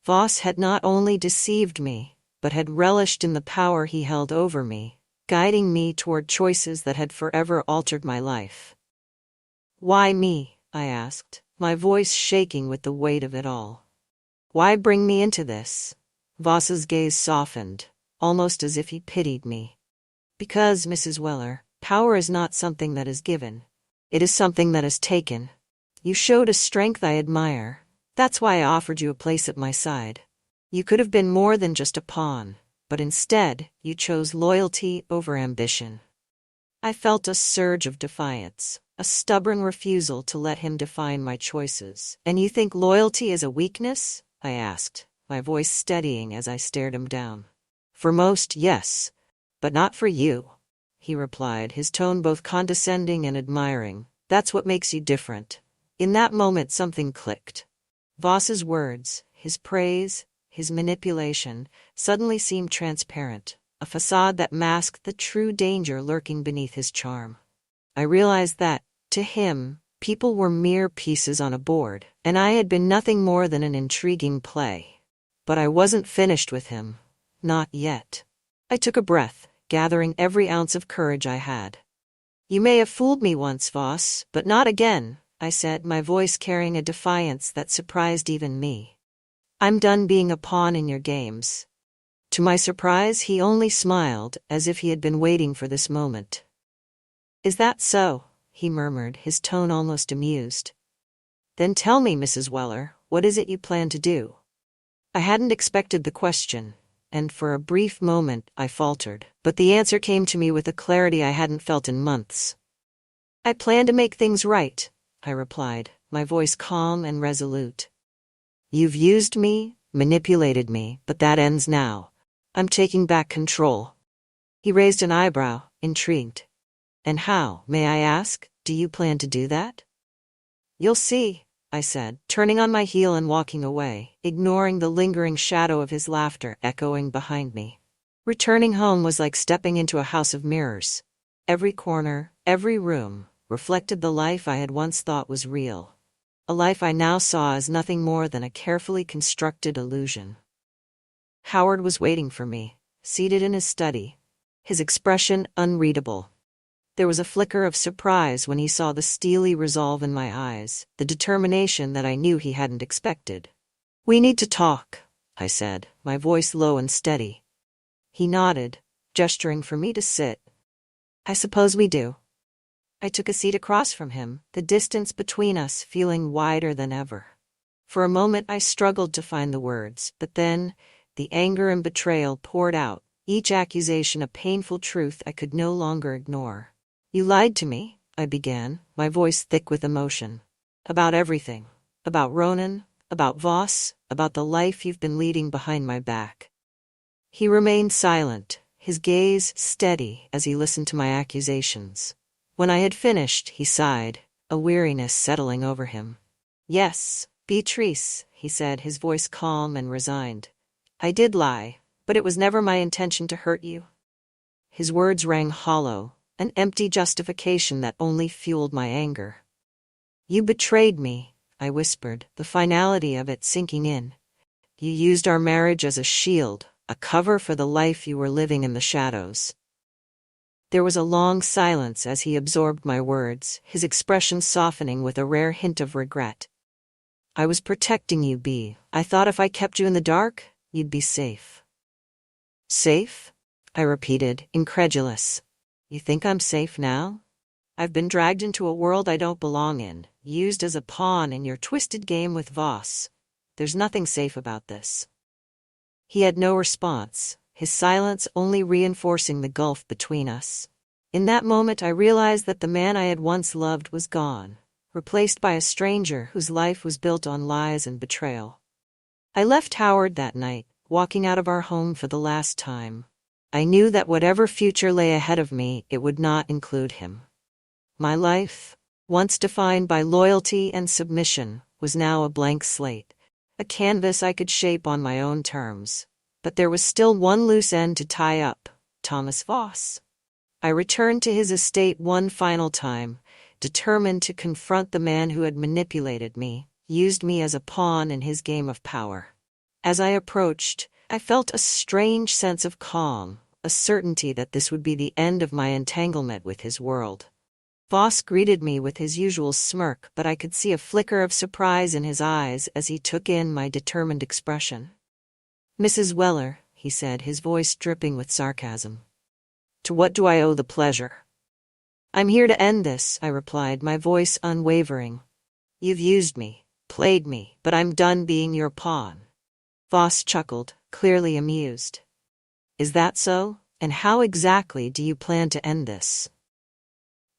Voss had not only deceived me, but had relished in the power he held over me, guiding me toward choices that had forever altered my life. Why me? I asked, my voice shaking with the weight of it all. Why bring me into this? Voss's gaze softened, almost as if he pitied me. Because, Mrs. Weller, power is not something that is given. It is something that is taken. You showed a strength I admire. That's why I offered you a place at my side. You could have been more than just a pawn, but instead, you chose loyalty over ambition. I felt a surge of defiance, a stubborn refusal to let him define my choices. And you think loyalty is a weakness? I asked, my voice steadying as I stared him down. For most, yes, but not for you, he replied, his tone both condescending and admiring. That's what makes you different. In that moment something clicked. Voss's words, his praise, his manipulation, suddenly seemed transparent, a facade that masked the true danger lurking beneath his charm. I realized that, to him, people were mere pieces on a board, and I had been nothing more than an intriguing play. But I wasn't finished with him. Not yet. I took a breath, gathering every ounce of courage I had. You may have fooled me once, Voss, but not again, I said, my voice carrying a defiance that surprised even me. I'm done being a pawn in your games. To my surprise, he only smiled, as if he had been waiting for this moment. Is that so? He murmured, his tone almost amused. Then tell me, Mrs. Weller, what is it you plan to do? I hadn't expected the question, and for a brief moment I faltered, but the answer came to me with a clarity I hadn't felt in months. I plan to make things right, I replied, my voice calm and resolute. You've used me, manipulated me, but that ends now. I'm taking back control. He raised an eyebrow, intrigued. And how, may I ask, do you plan to do that? You'll see, I said, turning on my heel and walking away, ignoring the lingering shadow of his laughter echoing behind me. Returning home was like stepping into a house of mirrors. Every corner, every room, reflected the life I had once thought was real. A life I now saw as nothing more than a carefully constructed illusion. Howard was waiting for me, seated in his study, his expression unreadable. There was a flicker of surprise when he saw the steely resolve in my eyes, the determination that I knew he hadn't expected. We need to talk, I said, my voice low and steady. He nodded, gesturing for me to sit. I suppose we do. I took a seat across from him, the distance between us feeling wider than ever. For a moment I struggled to find the words, but then, the anger and betrayal poured out, each accusation a painful truth I could no longer ignore. You lied to me, I began, my voice thick with emotion. About everything. About Ronan, about Voss, about the life you've been leading behind my back. He remained silent, his gaze steady as he listened to my accusations. When I had finished, he sighed, a weariness settling over him. Yes, Beatrice, he said, his voice calm and resigned. I did lie, but it was never my intention to hurt you. His words rang hollow, an empty justification that only fueled my anger. You betrayed me, I whispered, the finality of it sinking in. You used our marriage as a shield, a cover for the life you were living in the shadows. There was a long silence as he absorbed my words, his expression softening with a rare hint of regret. I was protecting you, Bea. I thought if I kept you in the dark, you'd be safe. Safe? I repeated, incredulous. You think I'm safe now? I've been dragged into a world I don't belong in, used as a pawn in your twisted game with Voss. There's nothing safe about this. He had no response, his silence only reinforcing the gulf between us. In that moment I realized that the man I had once loved was gone, replaced by a stranger whose life was built on lies and betrayal. I left Howard that night, walking out of our home for the last time. I knew that whatever future lay ahead of me, it would not include him. My life, once defined by loyalty and submission, was now a blank slate, a canvas I could shape on my own terms. But there was still one loose end to tie up: Thomas Voss. I returned to his estate one final time, determined to confront the man who had manipulated me, used me as a pawn in his game of power. As I approached, I felt a strange sense of calm, a certainty that this would be the end of my entanglement with his world. Voss greeted me with his usual smirk, but I could see a flicker of surprise in his eyes as he took in my determined expression. "Mrs. Weller," he said, his voice dripping with sarcasm. "To what do I owe the pleasure?" "I'm here to end this," I replied, my voice unwavering. "You've used me, played me, but I'm done being your pawn." Voss chuckled, clearly amused. "Is that so? And how exactly do you plan to end this?"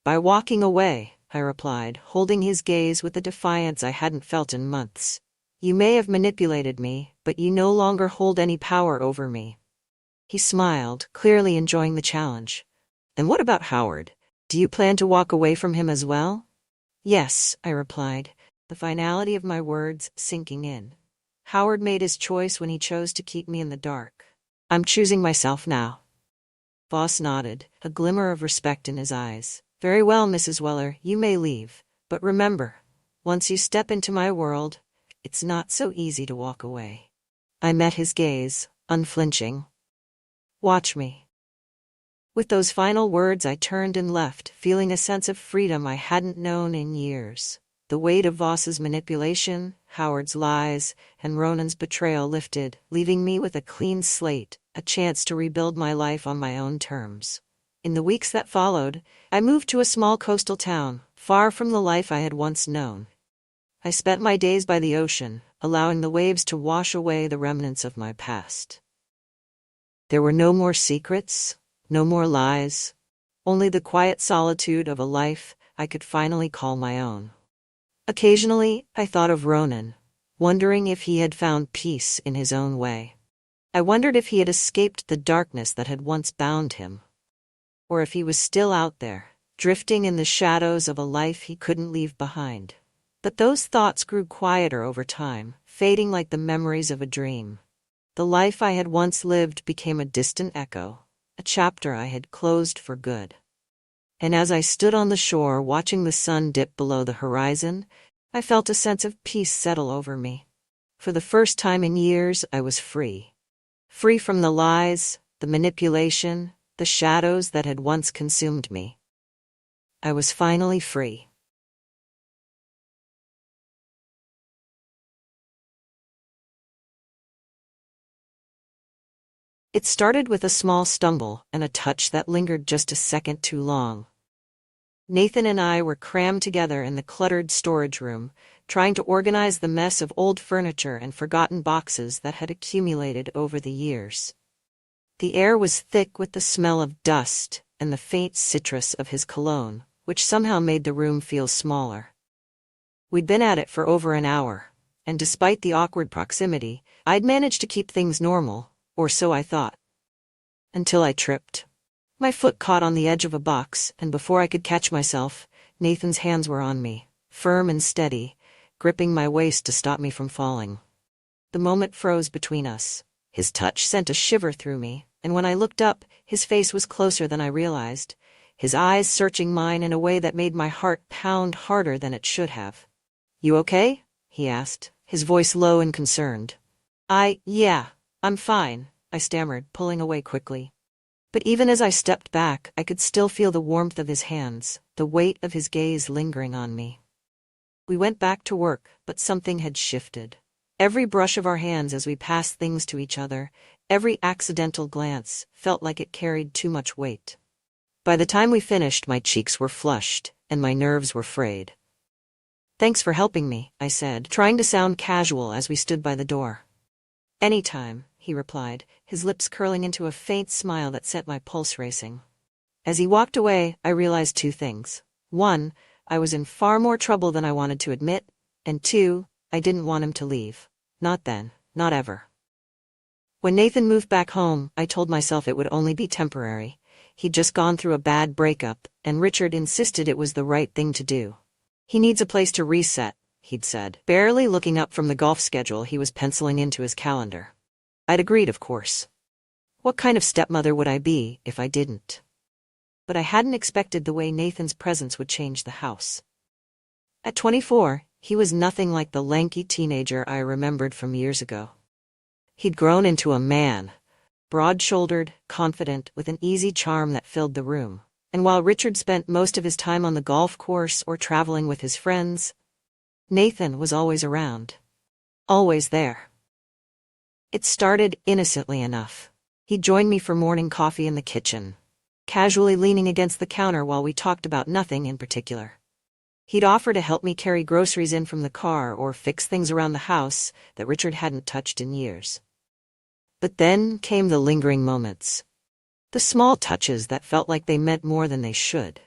"By walking away," I replied, holding his gaze with a defiance I hadn't felt in months. "You may have manipulated me, but you no longer hold any power over me." He smiled, clearly enjoying the challenge. "And what about Howard? Do you plan to walk away from him as well?" "Yes," I replied, the finality of my words sinking in. "Howard made his choice when he chose to keep me in the dark. I'm choosing myself now." Voss nodded, a glimmer of respect in his eyes. "Very well, Mrs. Weller, you may leave. But remember, once you step into my world, it's not so easy to walk away." I met his gaze, unflinching. "Watch me." With those final words I turned and left, feeling a sense of freedom I hadn't known in years. The weight of Voss's manipulation, Howard's lies, and Ronan's betrayal lifted, leaving me with a clean slate, a chance to rebuild my life on my own terms. In the weeks that followed, I moved to a small coastal town, far from the life I had once known. I spent my days by the ocean, allowing the waves to wash away the remnants of my past. There were no more secrets, no more lies, only the quiet solitude of a life I could finally call my own. Occasionally, I thought of Ronan, wondering if he had found peace in his own way. I wondered if he had escaped the darkness that had once bound him, or if he was still out there, drifting in the shadows of a life he couldn't leave behind. But those thoughts grew quieter over time, fading like the memories of a dream. The life I had once lived became a distant echo, a chapter I had closed for good. And as I stood on the shore watching the sun dip below the horizon, I felt a sense of peace settle over me. For the first time in years, I was free. Free from the lies, the manipulation, the shadows that had once consumed me. I was finally free. It started with a small stumble and a touch that lingered just a second too long. Nathan and I were crammed together in the cluttered storage room, trying to organize the mess of old furniture and forgotten boxes that had accumulated over the years. The air was thick with the smell of dust and the faint citrus of his cologne, which somehow made the room feel smaller. We'd been at it for over an hour, and despite the awkward proximity, I'd managed to keep things normal, or so I thought. Until I tripped. My foot caught on the edge of a box, and before I could catch myself, Nathan's hands were on me, firm and steady, gripping my waist to stop me from falling. The moment froze between us. His touch sent a shiver through me, and when I looked up, his face was closer than I realized, his eyes searching mine in a way that made my heart pound harder than it should have. "You okay?" he asked, his voice low and concerned. Yeah, I'm fine," I stammered, pulling away quickly. But even as I stepped back, I could still feel the warmth of his hands, the weight of his gaze lingering on me. We went back to work, but something had shifted. Every brush of our hands as we passed things to each other, every accidental glance, felt like it carried too much weight. By the time we finished, my cheeks were flushed, and my nerves were frayed. "Thanks for helping me," I said, trying to sound casual as we stood by the door. "Anytime," he replied, his lips curling into a faint smile that set my pulse racing. As he walked away, I realized two things. One, I was in far more trouble than I wanted to admit, and two, I didn't want him to leave. Not then, not ever. When Nathan moved back home, I told myself it would only be temporary. He'd just gone through a bad breakup, and Richard insisted it was the right thing to do. "He needs a place to reset," he'd said, barely looking up from the golf schedule he was penciling into his calendar. I'd agreed, of course. What kind of stepmother would I be if I didn't? But I hadn't expected the way Nathan's presence would change the house. At 24, he was nothing like the lanky teenager I remembered from years ago. He'd grown into a man, broad-shouldered, confident, with an easy charm that filled the room. And while Richard spent most of his time on the golf course or traveling with his friends, Nathan was always around. Always there. It started innocently enough. He'd join me for morning coffee in the kitchen, casually leaning against the counter while we talked about nothing in particular. He'd offer to help me carry groceries in from the car or fix things around the house that Richard hadn't touched in years. But then came the lingering moments. The small touches that felt like they meant more than they should.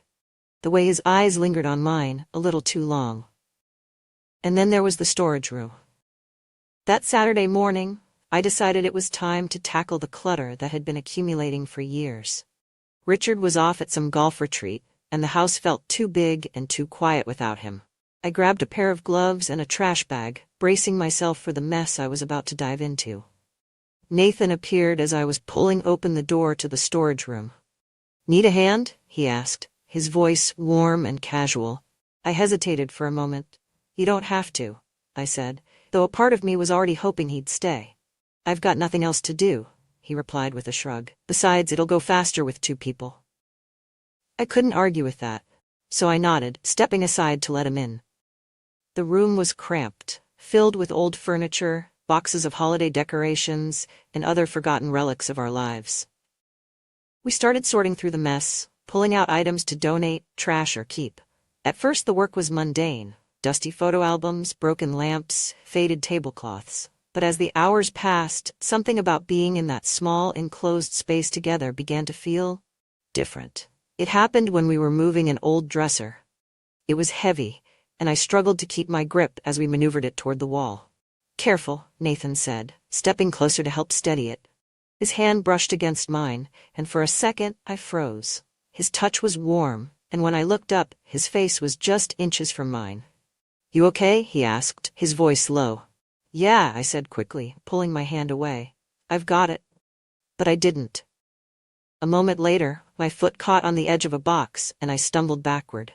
The way his eyes lingered on mine, a little too long. And then there was the storage room. That Saturday morning, I decided it was time to tackle the clutter that had been accumulating for years. Richard was off at some golf retreat, and the house felt too big and too quiet without him. I grabbed a pair of gloves and a trash bag, bracing myself for the mess I was about to dive into. Nathan appeared as I was pulling open the door to the storage room. "Need a hand?" he asked, his voice warm and casual. I hesitated for a moment. "You don't have to," I said, though a part of me was already hoping he'd stay. "I've got nothing else to do," he replied with a shrug. "Besides, it'll go faster with two people." I couldn't argue with that, so I nodded, stepping aside to let him in. The room was cramped, filled with old furniture, boxes of holiday decorations, and other forgotten relics of our lives. We started sorting through the mess, pulling out items to donate, trash, or keep. At first the work was mundane: dusty photo albums, broken lamps, faded tablecloths. But as the hours passed, something about being in that small, enclosed space together began to feel different. It happened when we were moving an old dresser. It was heavy, and I struggled to keep my grip as we maneuvered it toward the wall. "Careful," Nathan said, stepping closer to help steady it. His hand brushed against mine, and for a second I froze. His touch was warm, and when I looked up, his face was just inches from mine. "You okay?" he asked, his voice low. "Yeah," I said quickly, pulling my hand away. "I've got it." But I didn't. A moment later, my foot caught on the edge of a box, and I stumbled backward.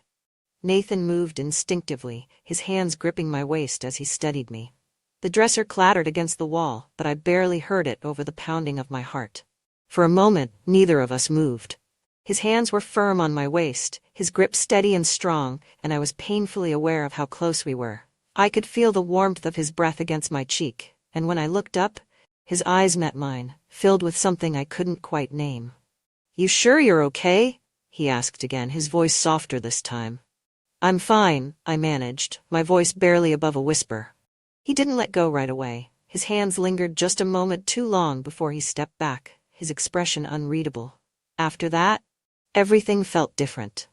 Nathan moved instinctively, his hands gripping my waist as he steadied me. The dresser clattered against the wall, but I barely heard it over the pounding of my heart. For a moment, neither of us moved. His hands were firm on my waist, his grip steady and strong, and I was painfully aware of how close we were. I could feel the warmth of his breath against my cheek, and when I looked up, his eyes met mine, filled with something I couldn't quite name. "You sure you're okay?" he asked again, his voice softer this time. "I'm fine," I managed, my voice barely above a whisper. He didn't let go right away. His hands lingered just a moment too long before he stepped back, his expression unreadable. After that, everything felt different.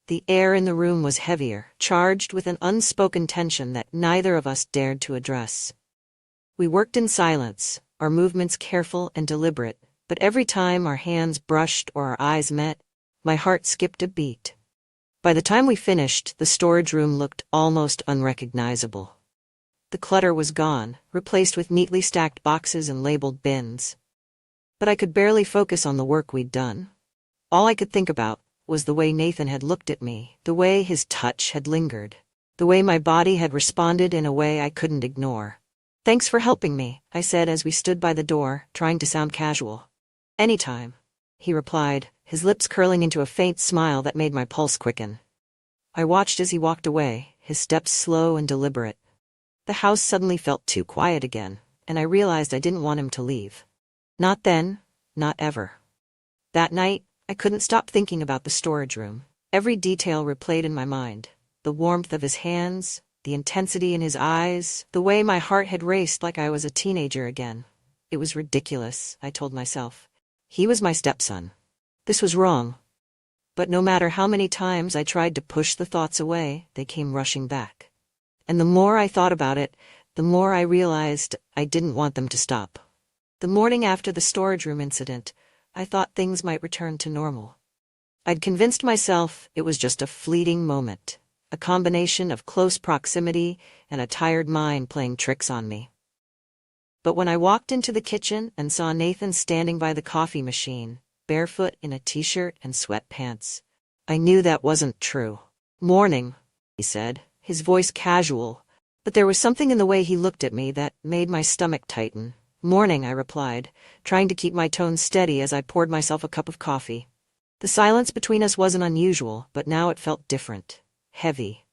The air in the room was heavier, charged with an unspoken tension that neither of us dared to address. We worked in silence, our movements careful and deliberate, but every time our hands brushed or our eyes met, my heart skipped a beat. By the time we finished, the storage room looked almost unrecognizable. The clutter was gone, replaced with neatly stacked boxes and labeled bins. But I could barely focus on the work we'd done. All I could think about was the way Nathan had looked at me, the way his touch had lingered, the way my body had responded in a way I couldn't ignore. "Thanks for helping me," I said as we stood by the door, trying to sound casual. "Anytime," he replied, his lips curling into a faint smile that made my pulse quicken. I watched as he walked away, his steps slow and deliberate. The house suddenly felt too quiet again, and I realized I didn't want him to leave. Not then, not ever. That night, I couldn't stop thinking about the storage room. Every detail replayed in my mind. The warmth of his hands, the intensity in his eyes, the way my heart had raced like I was a teenager again. It was ridiculous, I told myself. He was my stepson. This was wrong. But no matter how many times I tried to push the thoughts away, they came rushing back. And the more I thought about it, the more I realized I didn't want them to stop. The morning after the storage room incident, I thought things might return to normal. I'd convinced myself it was just a fleeting moment, a combination of close proximity and a tired mind playing tricks on me. But when I walked into the kitchen and saw Nathan standing by the coffee machine, barefoot in a t-shirt and sweatpants, I knew that wasn't true. "Morning," he said, his voice casual, but there was something in the way he looked at me that made my stomach tighten. "Morning," I replied, trying to keep my tone steady as I poured myself a cup of coffee. The silence between us wasn't unusual, but now it felt different. Heavy.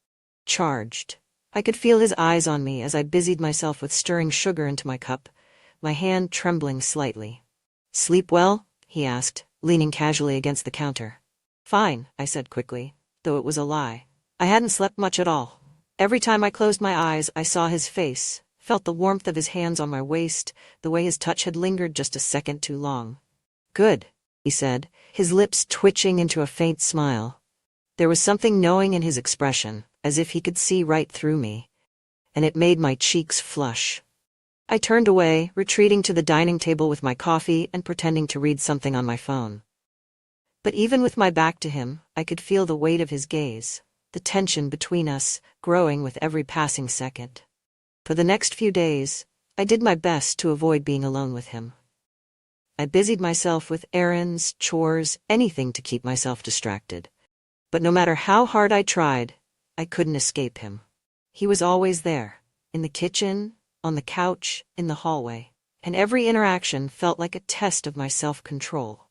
Charged. I could feel his eyes on me as I busied myself with stirring sugar into my cup, my hand trembling slightly. "Sleep well?" he asked, leaning casually against the counter. "Fine," I said quickly, though it was a lie. I hadn't slept much at all. Every time I closed my eyes, I saw his face, felt the warmth of his hands on my waist, the way his touch had lingered just a second too long. "Good," he said, his lips twitching into a faint smile. There was something knowing in his expression, as if he could see right through me, and it made my cheeks flush. I turned away, retreating to the dining table with my coffee and pretending to read something on my phone. But even with my back to him, I could feel the weight of his gaze, the tension between us growing with every passing second. For the next few days, I did my best to avoid being alone with him. I busied myself with errands, chores, anything to keep myself distracted. But no matter how hard I tried, I couldn't escape him. He was always there, in the kitchen, on the couch, in the hallway, and every interaction felt like a test of my self-control.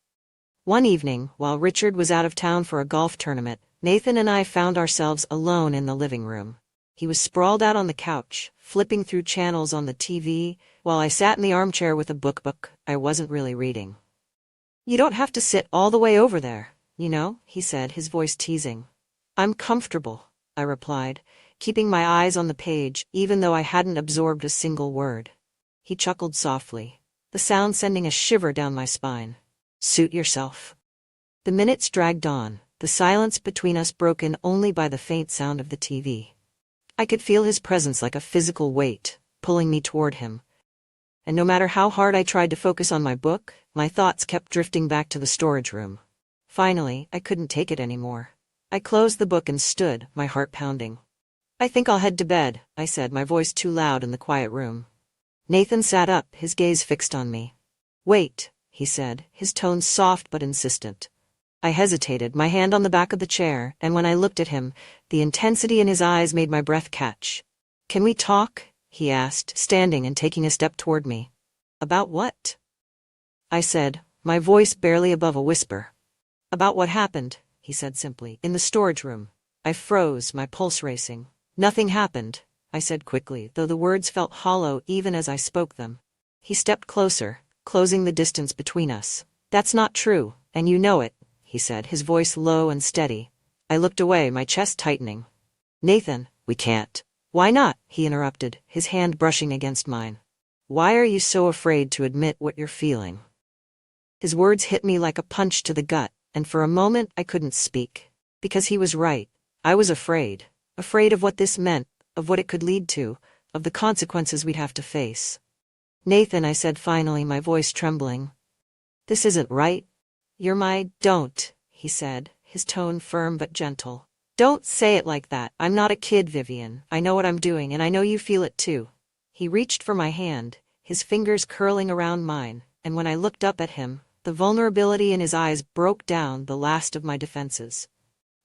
One evening, while Richard was out of town for a golf tournament, Nathan and I found ourselves alone in the living room. He was sprawled out on the couch, flipping through channels on the TV, while I sat in the armchair with a book I wasn't really reading. "You don't have to sit all the way over there, you know," he said, his voice teasing. "I'm comfortable," I replied, keeping my eyes on the page even though I hadn't absorbed a single word. He chuckled softly, the sound sending a shiver down my spine. "Suit yourself." The minutes dragged on, the silence between us broken only by the faint sound of the TV. I could feel his presence like a physical weight, pulling me toward him. And no matter how hard I tried to focus on my book, my thoughts kept drifting back to the storage room. Finally, I couldn't take it anymore. I closed the book and stood, my heart pounding. "I think I'll head to bed," I said, my voice too loud in the quiet room. Nathan sat up, his gaze fixed on me. "Wait," he said, his tone soft but insistent. I hesitated, my hand on the back of the chair, and when I looked at him, the intensity in his eyes made my breath catch. "Can we talk?" he asked, standing and taking a step toward me. "About what?" I said, my voice barely above a whisper. "About what happened," he said simply, "in the storage room." I froze, my pulse racing. "Nothing happened," I said quickly, though the words felt hollow even as I spoke them. He stepped closer, closing the distance between us. "That's not true, and you know it," he said, his voice low and steady. I looked away, my chest tightening. "Nathan, we can't." "Why not?" he interrupted, his hand brushing against mine. "Why are you so afraid to admit what you're feeling?" His words hit me like a punch to the gut, and for a moment I couldn't speak. Because he was right. I was afraid. Afraid of what this meant, of what it could lead to, of the consequences we'd have to face. "Nathan," I said finally, my voice trembling. "This isn't right. You're my—" "Don't," he said, his tone firm but gentle. "Don't say it like that. I'm not a kid, Vivian. I know what I'm doing, and I know you feel it too." He reached for my hand, his fingers curling around mine, and when I looked up at him, the vulnerability in his eyes broke down the last of my defenses.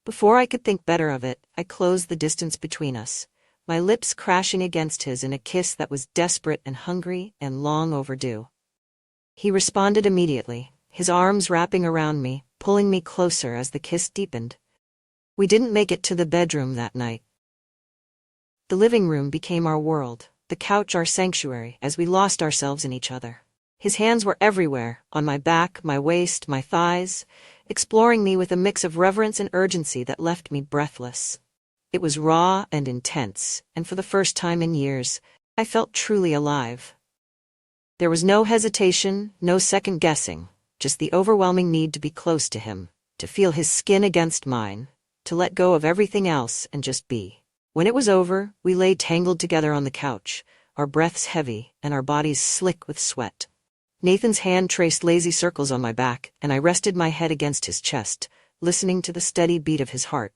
Before I could think better of it, I closed the distance between us, my lips crashing against his in a kiss that was desperate and hungry and long overdue. He responded immediately, his arms wrapping around me, pulling me closer as the kiss deepened. We didn't make it to the bedroom that night. The living room became our world, the couch our sanctuary, as we lost ourselves in each other. His hands were everywhere, on my back, my waist, my thighs, exploring me with a mix of reverence and urgency that left me breathless. It was raw and intense, and for the first time in years, I felt truly alive. There was no hesitation, no second guessing, just the overwhelming need to be close to him, to feel his skin against mine, to let go of everything else and just be. When it was over, we lay tangled together on the couch, our breaths heavy and our bodies slick with sweat. Nathan's hand traced lazy circles on my back, and I rested my head against his chest, listening to the steady beat of his heart.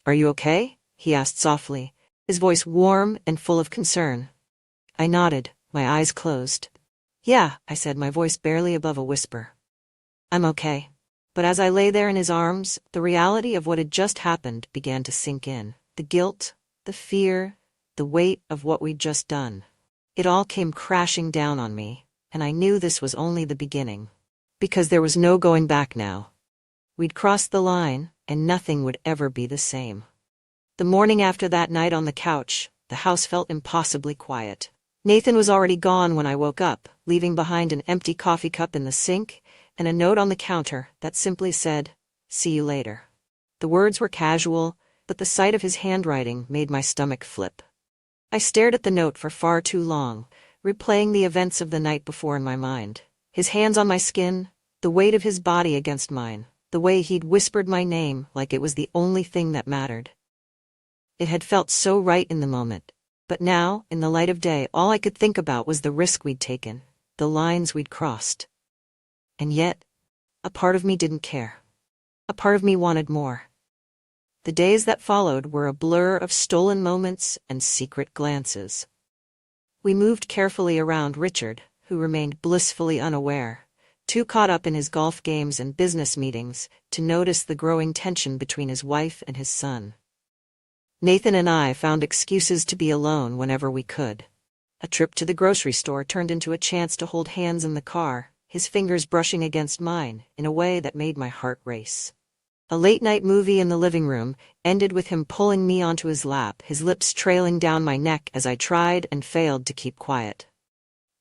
"Are you okay?" he asked softly, his voice warm and full of concern. I nodded, my eyes closed. "Yeah," I said, my voice barely above a whisper. "I'm okay." But as I lay there in his arms, the reality of what had just happened began to sink in. The guilt, the fear, the weight of what we'd just done. It all came crashing down on me, and I knew this was only the beginning. Because there was no going back now. We'd crossed the line, and nothing would ever be the same. The morning after that night on the couch, the house felt impossibly quiet. Nathan was already gone when I woke up, leaving behind an empty coffee cup in the sink and a note on the counter that simply said, "See you later." The words were casual, but the sight of his handwriting made my stomach flip. I stared at the note for far too long, replaying the events of the night before in my mind. His hands on my skin, the weight of his body against mine, the way he'd whispered my name like it was the only thing that mattered. It had felt so right in the moment, but now, in the light of day, all I could think about was the risk we'd taken, the lines we'd crossed. And yet, a part of me didn't care. A part of me wanted more. The days that followed were a blur of stolen moments and secret glances. We moved carefully around Richard, who remained blissfully unaware, too caught up in his golf games and business meetings to notice the growing tension between his wife and his son. Nathan and I found excuses to be alone whenever we could. A trip to the grocery store turned into a chance to hold hands in the car, his fingers brushing against mine in a way that made my heart race. A late-night movie in the living room ended with him pulling me onto his lap, his lips trailing down my neck as I tried and failed to keep quiet.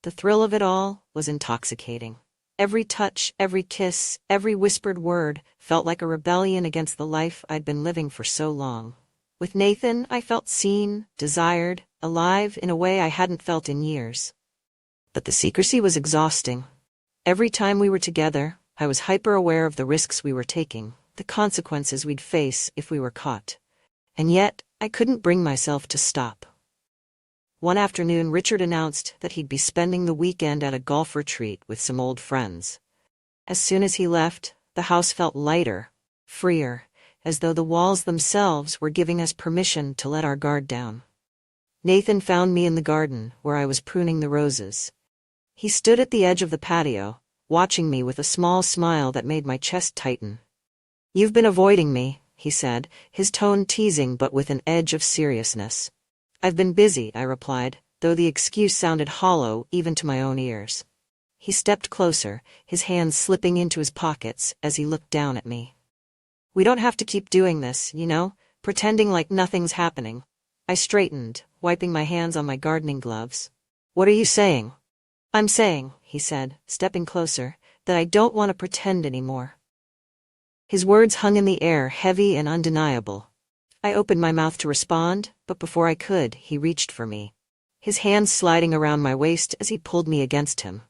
The thrill of it all was intoxicating. Every touch, every kiss, every whispered word felt like a rebellion against the life I'd been living for so long. With Nathan, I felt seen, desired, alive in a way I hadn't felt in years. But the secrecy was exhausting. Every time we were together, I was hyper-aware of the risks we were taking, the consequences we'd face if we were caught. And yet, I couldn't bring myself to stop. One afternoon, Richard announced that he'd be spending the weekend at a golf retreat with some old friends. As soon as he left, the house felt lighter, freer, as though the walls themselves were giving us permission to let our guard down. Nathan found me in the garden, where I was pruning the roses. He stood at the edge of the patio, watching me with a small smile that made my chest tighten. "You've been avoiding me," he said, his tone teasing but with an edge of seriousness. "I've been busy," I replied, though the excuse sounded hollow even to my own ears. He stepped closer, his hands slipping into his pockets as he looked down at me. "We don't have to keep doing this, pretending like nothing's happening." I straightened, wiping my hands on my gardening gloves. "What are you saying?" "I'm saying," he said, stepping closer, "that I don't want to pretend anymore." His words hung in the air, heavy and undeniable. I opened my mouth to respond, but before I could, he reached for me. His hands sliding around my waist as he pulled me against him.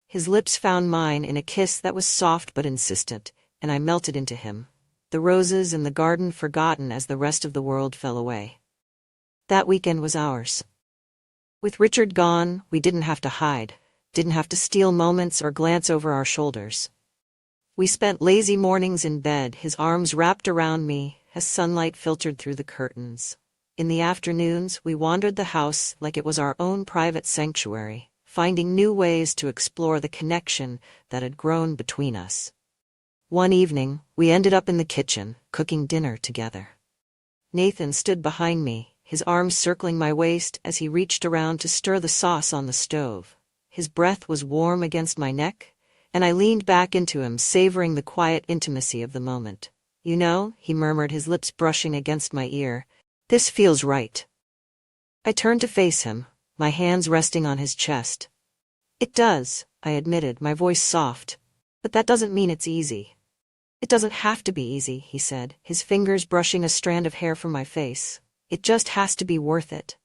His lips found mine in a kiss that was soft but insistent, and I melted into him, the roses in the garden forgotten as the rest of the world fell away. That weekend was ours. With Richard gone, we didn't have to hide, didn't have to steal moments or glance over our shoulders. We spent lazy mornings in bed, his arms wrapped around me as sunlight filtered through the curtains. In the afternoons, we wandered the house like it was our own private sanctuary, finding new ways to explore the connection that had grown between us. One evening, we ended up in the kitchen, cooking dinner together. Nathan stood behind me, his arms circling my waist as he reached around to stir the sauce on the stove. His breath was warm against my neck, and I leaned back into him, savoring the quiet intimacy of the moment. "You know," he murmured, his lips brushing against my ear, "this feels right." I turned to face him, my hands resting on his chest. It does, I admitted, my voice soft. But that doesn't mean it's easy. It doesn't have to be easy, he said, his fingers brushing a strand of hair from my face. It just has to be worth it.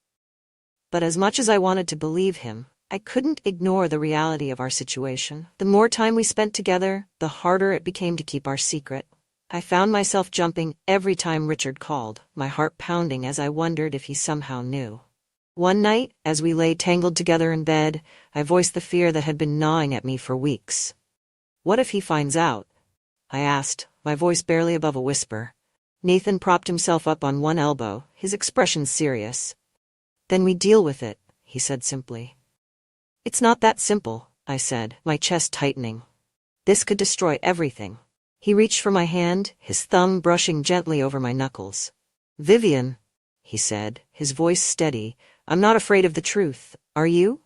But as much as I wanted to believe him, I couldn't ignore the reality of our situation. The more time we spent together, the harder it became to keep our secret. I found myself jumping every time Richard called, my heart pounding as I wondered if he somehow knew. One night, as we lay tangled together in bed, I voiced the fear that had been gnawing at me for weeks. What if he finds out? I asked, my voice barely above a whisper. Nathan propped himself up on one elbow, his expression serious. Then we deal with it, he said simply. It's not that simple, I said, my chest tightening. This could destroy everything. He reached for my hand, his thumb brushing gently over my knuckles. Vivian, he said, his voice steady, I'm not afraid of the truth, are you?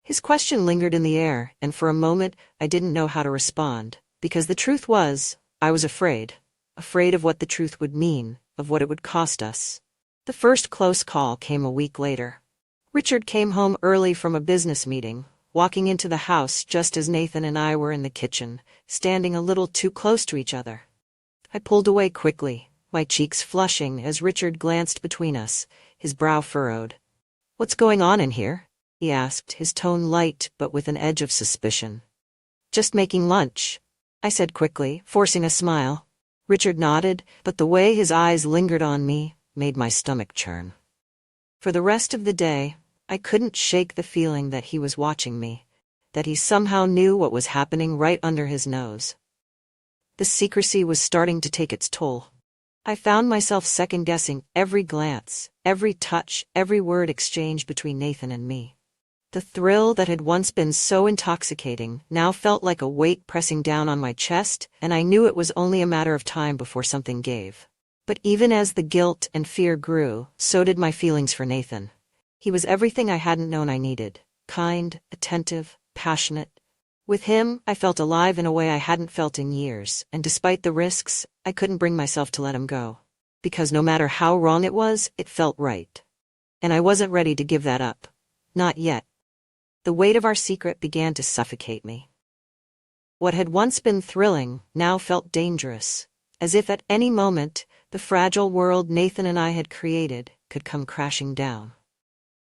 His question lingered in the air, and for a moment I didn't know how to respond, because the truth was, I was afraid. Afraid of what the truth would mean, of what it would cost us. The first close call came a week later. Richard came home early from a business meeting, walking into the house just as Nathan and I were in the kitchen, standing a little too close to each other. I pulled away quickly, my cheeks flushing as Richard glanced between us, his brow furrowed. What's going on in here? He asked, his tone light but with an edge of suspicion. Just making lunch, I said quickly, forcing a smile. Richard nodded, but the way his eyes lingered on me made my stomach churn. For the rest of the day, I couldn't shake the feeling that he was watching me, that he somehow knew what was happening right under his nose. The secrecy was starting to take its toll. I found myself second-guessing every glance, every touch, every word exchanged between Nathan and me. The thrill that had once been so intoxicating now felt like a weight pressing down on my chest, and I knew it was only a matter of time before something gave. But even as the guilt and fear grew, so did my feelings for Nathan. He was everything I hadn't known I needed. Kind, attentive, passionate. With him, I felt alive in a way I hadn't felt in years, and despite the risks, I couldn't bring myself to let him go. Because no matter how wrong it was, it felt right. And I wasn't ready to give that up. Not yet. The weight of our secret began to suffocate me. What had once been thrilling now felt dangerous, as if at any moment, the fragile world Nathan and I had created could come crashing down.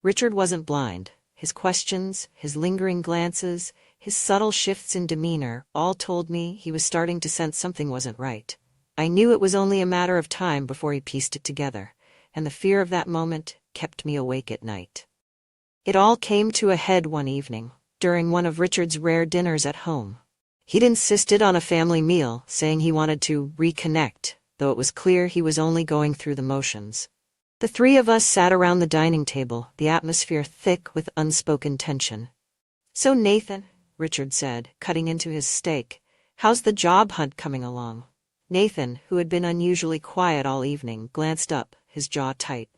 Richard wasn't blind. His questions, his lingering glances, his subtle shifts in demeanor all told me he was starting to sense something wasn't right. I knew it was only a matter of time before he pieced it together, and the fear of that moment kept me awake at night. It all came to a head one evening, during one of Richard's rare dinners at home. He'd insisted on a family meal, saying he wanted to reconnect, though it was clear he was only going through the motions. The three of us sat around the dining table, the atmosphere thick with unspoken tension. So Nathan, Richard said, cutting into his steak, how's the job hunt coming along? Nathan, who had been unusually quiet all evening, glanced up, his jaw tight.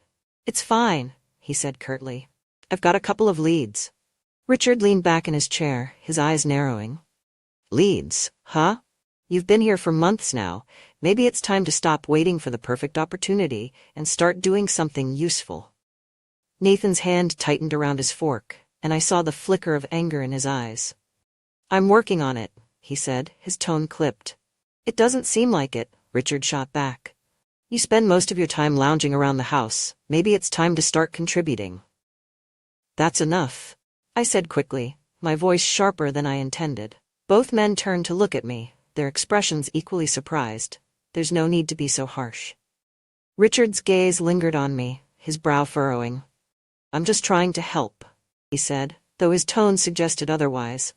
It's fine, he said curtly. I've got a couple of leads. Richard leaned back in his chair, his eyes narrowing. Leads, huh? You've been here for months now. Maybe it's time to stop waiting for the perfect opportunity and start doing something useful. Nathan's hand tightened around his fork, and I saw the flicker of anger in his eyes. I'm working on it, he said, his tone clipped. It doesn't seem like it, Richard shot back. You spend most of your time lounging around the house. Maybe it's time to start contributing. That's enough, I said quickly, my voice sharper than I intended. Both men turned to look at me, their expressions equally surprised. There's no need to be so harsh. Richard's gaze lingered on me, his brow furrowing. I'm just trying to help, he said, though his tone suggested otherwise.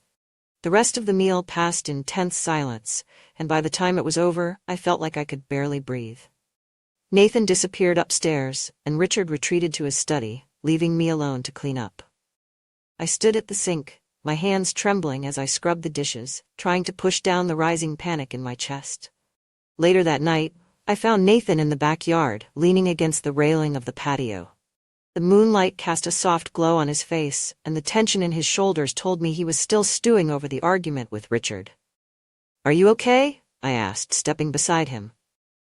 The rest of the meal passed in tense silence, and by the time it was over, I felt like I could barely breathe. Nathan disappeared upstairs, and Richard retreated to his study, leaving me alone to clean up. I stood at the sink, my hands trembling as I scrubbed the dishes, trying to push down the rising panic in my chest. Later that night, I found Nathan in the backyard, leaning against the railing of the patio. The moonlight cast a soft glow on his face, and the tension in his shoulders told me he was still stewing over the argument with Richard. Are you okay? I asked, stepping beside him.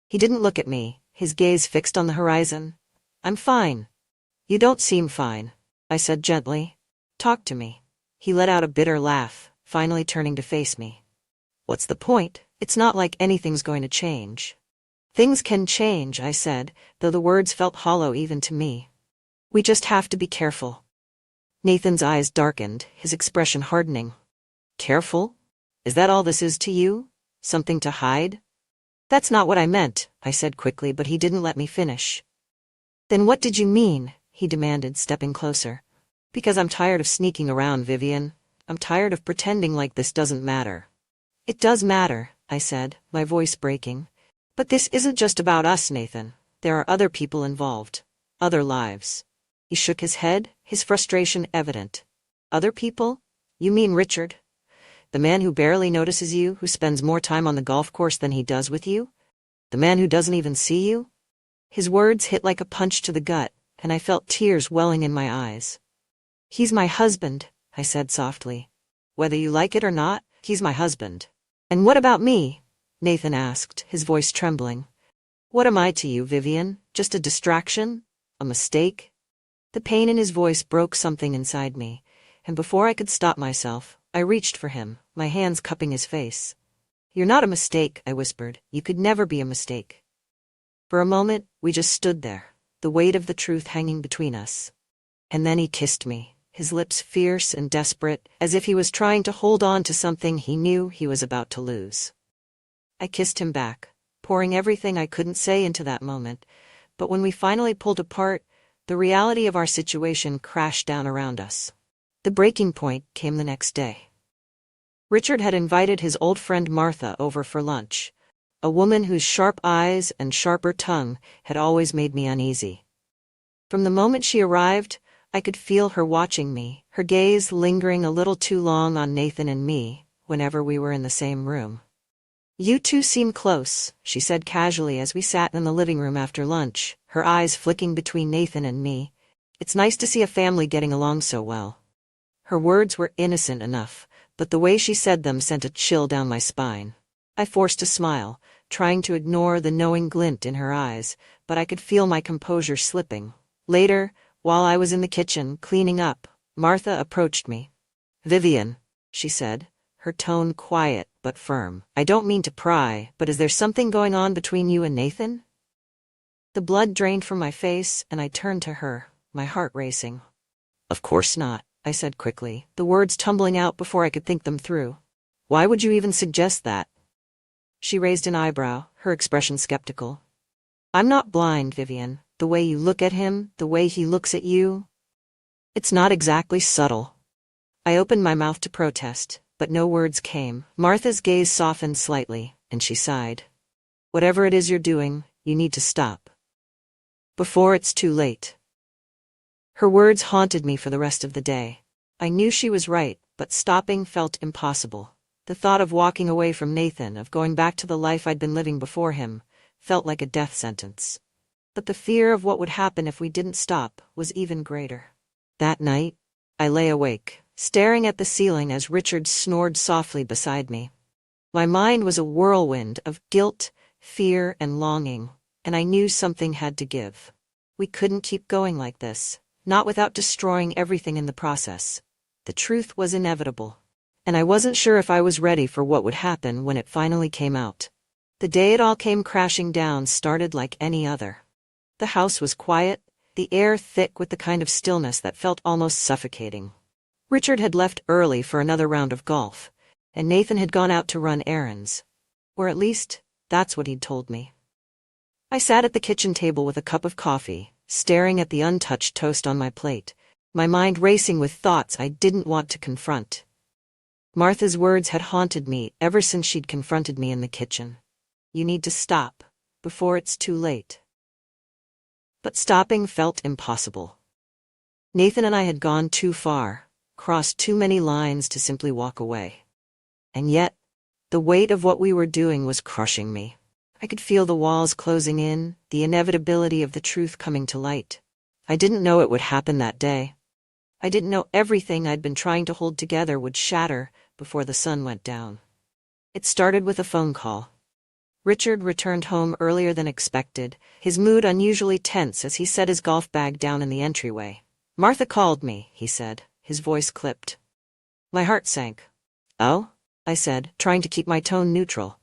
He didn't look at me, his gaze fixed on the horizon. I'm fine. You don't seem fine, I said gently. Talk to me. He let out a bitter laugh, finally turning to face me. What's the point? It's not like anything's going to change. Things can change, I said, though the words felt hollow even to me. We just have to be careful. Nathan's eyes darkened, his expression hardening. Careful? Is that all this is to you? Something to hide? That's not what I meant, I said quickly, but he didn't let me finish. Then what did you mean? He demanded, stepping closer. Because I'm tired of sneaking around, Vivian. I'm tired of pretending like this doesn't matter. It does matter, I said, my voice breaking. But this isn't just about us, Nathan. There are other people involved. Other lives. He shook his head, his frustration evident. Other people? You mean Richard? The man who barely notices you, who spends more time on the golf course than he does with you? The man who doesn't even see you? His words hit like a punch to the gut, and I felt tears welling in my eyes. He's my husband, I said softly. Whether you like it or not, he's my husband. And what about me? Nathan asked, his voice trembling. What am I to you, Vivian? Just a distraction? A mistake? The pain in his voice broke something inside me, and before I could stop myself, I reached for him, my hands cupping his face. You're not a mistake, I whispered. You could never be a mistake. For a moment, we just stood there, the weight of the truth hanging between us. And then he kissed me, his lips fierce and desperate, as if he was trying to hold on to something he knew he was about to lose. I kissed him back, pouring everything I couldn't say into that moment, but when we finally pulled apart, the reality of our situation crashed down around us. The breaking point came the next day. Richard had invited his old friend Martha over for lunch, a woman whose sharp eyes and sharper tongue had always made me uneasy. From the moment she arrived, I could feel her watching me, her gaze lingering a little too long on Nathan and me, whenever we were in the same room. You two seem close, she said casually as we sat in the living room after lunch, her eyes flicking between Nathan and me. It's nice to see a family getting along so well. Her words were innocent enough, but the way she said them sent a chill down my spine. I forced a smile, trying to ignore the knowing glint in her eyes, but I could feel my composure slipping. Later, while I was in the kitchen, cleaning up, Martha approached me. Vivian, she said, her tone quiet but firm. I don't mean to pry, but is there something going on between you and Nathan? The blood drained from my face, and I turned to her, my heart racing. Of course not, I said quickly, the words tumbling out before I could think them through. Why would you even suggest that? She raised an eyebrow, her expression skeptical. I'm not blind, Vivian. The way you look at him, the way he looks at you. It's not exactly subtle. I opened my mouth to protest, but no words came. Martha's gaze softened slightly, and she sighed. Whatever it is you're doing, you need to stop. Before it's too late. Her words haunted me for the rest of the day. I knew she was right, but stopping felt impossible. The thought of walking away from Nathan, of going back to the life I'd been living before him, felt like a death sentence. But the fear of what would happen if we didn't stop was even greater. That night, I lay awake, staring at the ceiling as Richard snored softly beside me. My mind was a whirlwind of guilt, fear, and longing, and I knew something had to give. We couldn't keep going like this, not without destroying everything in the process. The truth was inevitable, and I wasn't sure if I was ready for what would happen when it finally came out. The day it all came crashing down started like any other. The house was quiet, the air thick with the kind of stillness that felt almost suffocating. Richard had left early for another round of golf, and Nathan had gone out to run errands. Or at least, that's what he'd told me. I sat at the kitchen table with a cup of coffee, staring at the untouched toast on my plate, my mind racing with thoughts I didn't want to confront. Martha's words had haunted me ever since she'd confronted me in the kitchen. You need to stop, before it's too late. But stopping felt impossible. Nathan and I had gone too far, crossed too many lines to simply walk away. And yet, the weight of what we were doing was crushing me. I could feel the walls closing in, the inevitability of the truth coming to light. I didn't know it would happen that day. I didn't know everything I'd been trying to hold together would shatter before the sun went down. It started with a phone call. Richard returned home earlier than expected, his mood unusually tense as he set his golf bag down in the entryway. "Martha called me," he said, his voice clipped. My heart sank. "Oh?" I said, trying to keep my tone neutral.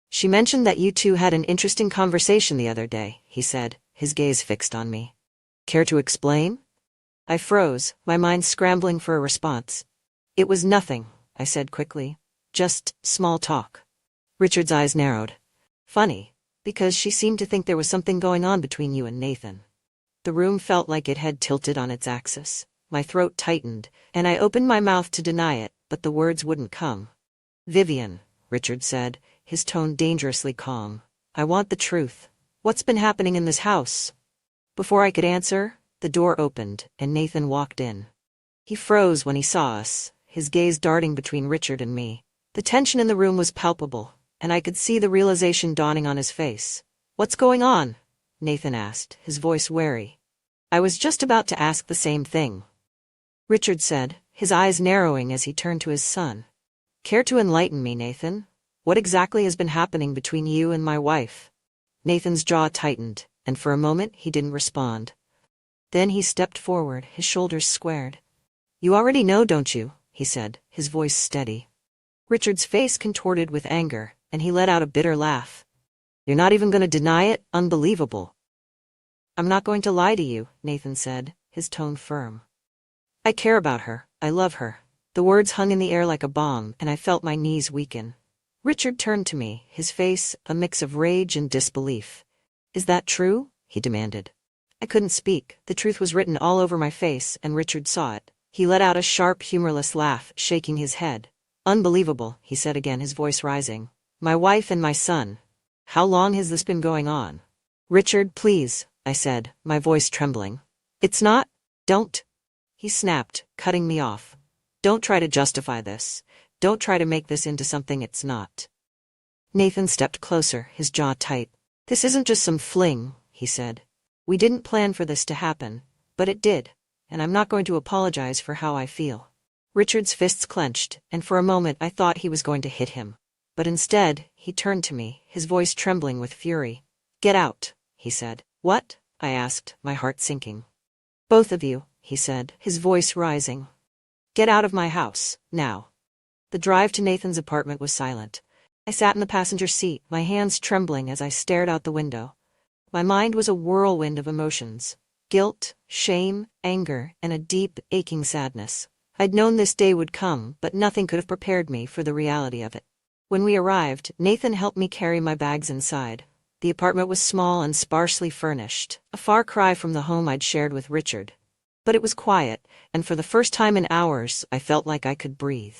"She mentioned that you two had an interesting conversation the other day," he said, his gaze fixed on me. "Care to explain?" I froze, my mind scrambling for a response. "It was nothing," I said quickly. "Just small talk." Richard's eyes narrowed. "Funny, because she seemed to think there was something going on between you and Nathan." The room felt like it had tilted on its axis. My throat tightened, and I opened my mouth to deny it, but the words wouldn't come. "Vivian," Richard said, his tone dangerously calm. "I want the truth. What's been happening in this house?" Before I could answer, the door opened, and Nathan walked in. He froze when he saw us, his gaze darting between Richard and me. The tension in the room was palpable, and I could see the realization dawning on his face. "What's going on?" Nathan asked, his voice wary. I was just about to ask the same thing. Richard said, his eyes narrowing as he turned to his son. "Care to enlighten me, Nathan? What exactly has been happening between you and my wife?" Nathan's jaw tightened, and for a moment he didn't respond. Then he stepped forward, his shoulders squared. "You already know, don't you?" he said, his voice steady. Richard's face contorted with anger, and he let out a bitter laugh. "You're not even going to deny it? Unbelievable." "I'm not going to lie to you," Nathan said, his tone firm. "I care about her. I love her." The words hung in the air like a bomb, and I felt my knees weaken. Richard turned to me, his face a mix of rage and disbelief. "Is that true?" he demanded. I couldn't speak. The truth was written all over my face, and Richard saw it. He let out a sharp, humorless laugh, shaking his head. "Unbelievable," he said again, his voice rising. "My wife and my son. How long has this been going on?" "Richard, please," I said, my voice trembling. "It's not. Don't." He snapped, cutting me off. "Don't try to justify this. Don't try to make this into something it's not." Nathan stepped closer, his jaw tight. "This isn't just some fling," he said. "We didn't plan for this to happen, but it did, and I'm not going to apologize for how I feel." Richard's fists clenched, and for a moment I thought he was going to hit him. But instead, he turned to me, his voice trembling with fury. "Get out," he said. "What?" I asked, my heart sinking. "Both of you," he said, his voice rising. "Get out of my house, now." The drive to Nathan's apartment was silent. I sat in the passenger seat, my hands trembling as I stared out the window. My mind was a whirlwind of emotions. Guilt, shame, anger, and a deep, aching sadness. I'd known this day would come, but nothing could have prepared me for the reality of it. When we arrived, Nathan helped me carry my bags inside. The apartment was small and sparsely furnished, a far cry from the home I'd shared with Richard. But it was quiet, and for the first time in hours, I felt like I could breathe.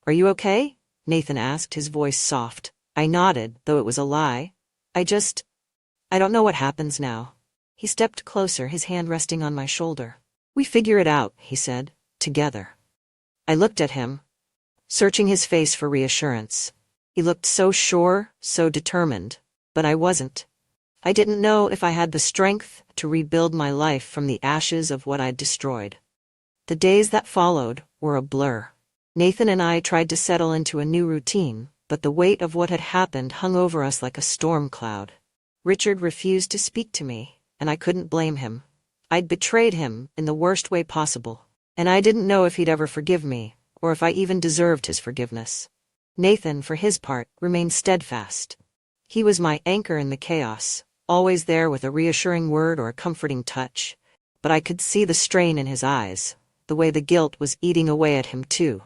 "Are you okay?" Nathan asked, his voice soft. I nodded, though it was a lie. I don't know what happens now." He stepped closer, his hand resting on my shoulder. "We figure it out," he said, "together." I looked at him, searching his face for reassurance. He looked so sure, so determined, but I wasn't. I didn't know if I had the strength to rebuild my life from the ashes of what I'd destroyed. The days that followed were a blur. Nathan and I tried to settle into a new routine, but the weight of what had happened hung over us like a storm cloud. Richard refused to speak to me, and I couldn't blame him. I'd betrayed him in the worst way possible, and I didn't know if he'd ever forgive me, or if I even deserved his forgiveness. Nathan, for his part, remained steadfast. He was my anchor in the chaos, always there with a reassuring word or a comforting touch. But I could see the strain in his eyes, the way the guilt was eating away at him too.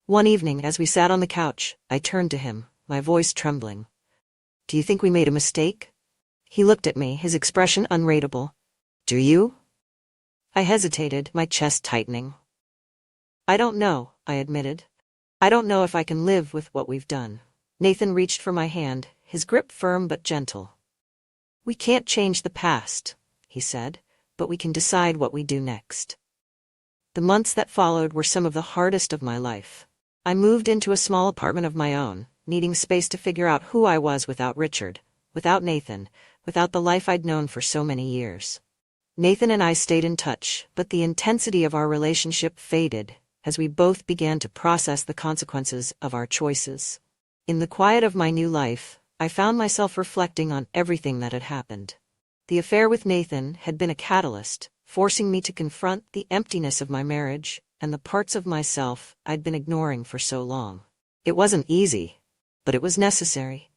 One evening, as we sat on the couch, I turned to him, my voice trembling. "Do you think we made a mistake?" He looked at me, his expression unreadable. "Do you?" I hesitated, my chest tightening. "I don't know," I admitted. "I don't know if I can live with what we've done." Nathan reached for my hand, his grip firm but gentle. "We can't change the past," he said, "but we can decide what we do next." The months that followed were some of the hardest of my life. I moved into a small apartment of my own, needing space to figure out who I was without Richard, without Nathan, without the life I'd known for so many years. Nathan and I stayed in touch, but the intensity of our relationship faded as we both began to process the consequences of our choices. In the quiet of my new life, I found myself reflecting on everything that had happened. The affair with Nathan had been a catalyst, forcing me to confront the emptiness of my marriage and the parts of myself I'd been ignoring for so long. It wasn't easy, but it was necessary.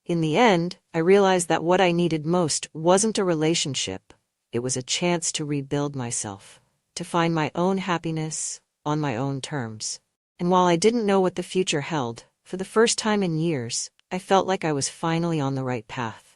In the end, I realized that what I needed most wasn't a relationship. It was a chance to rebuild myself, to find my own happiness on my own terms. And while I didn't know what the future held, for the first time in years, I felt like I was finally on the right path.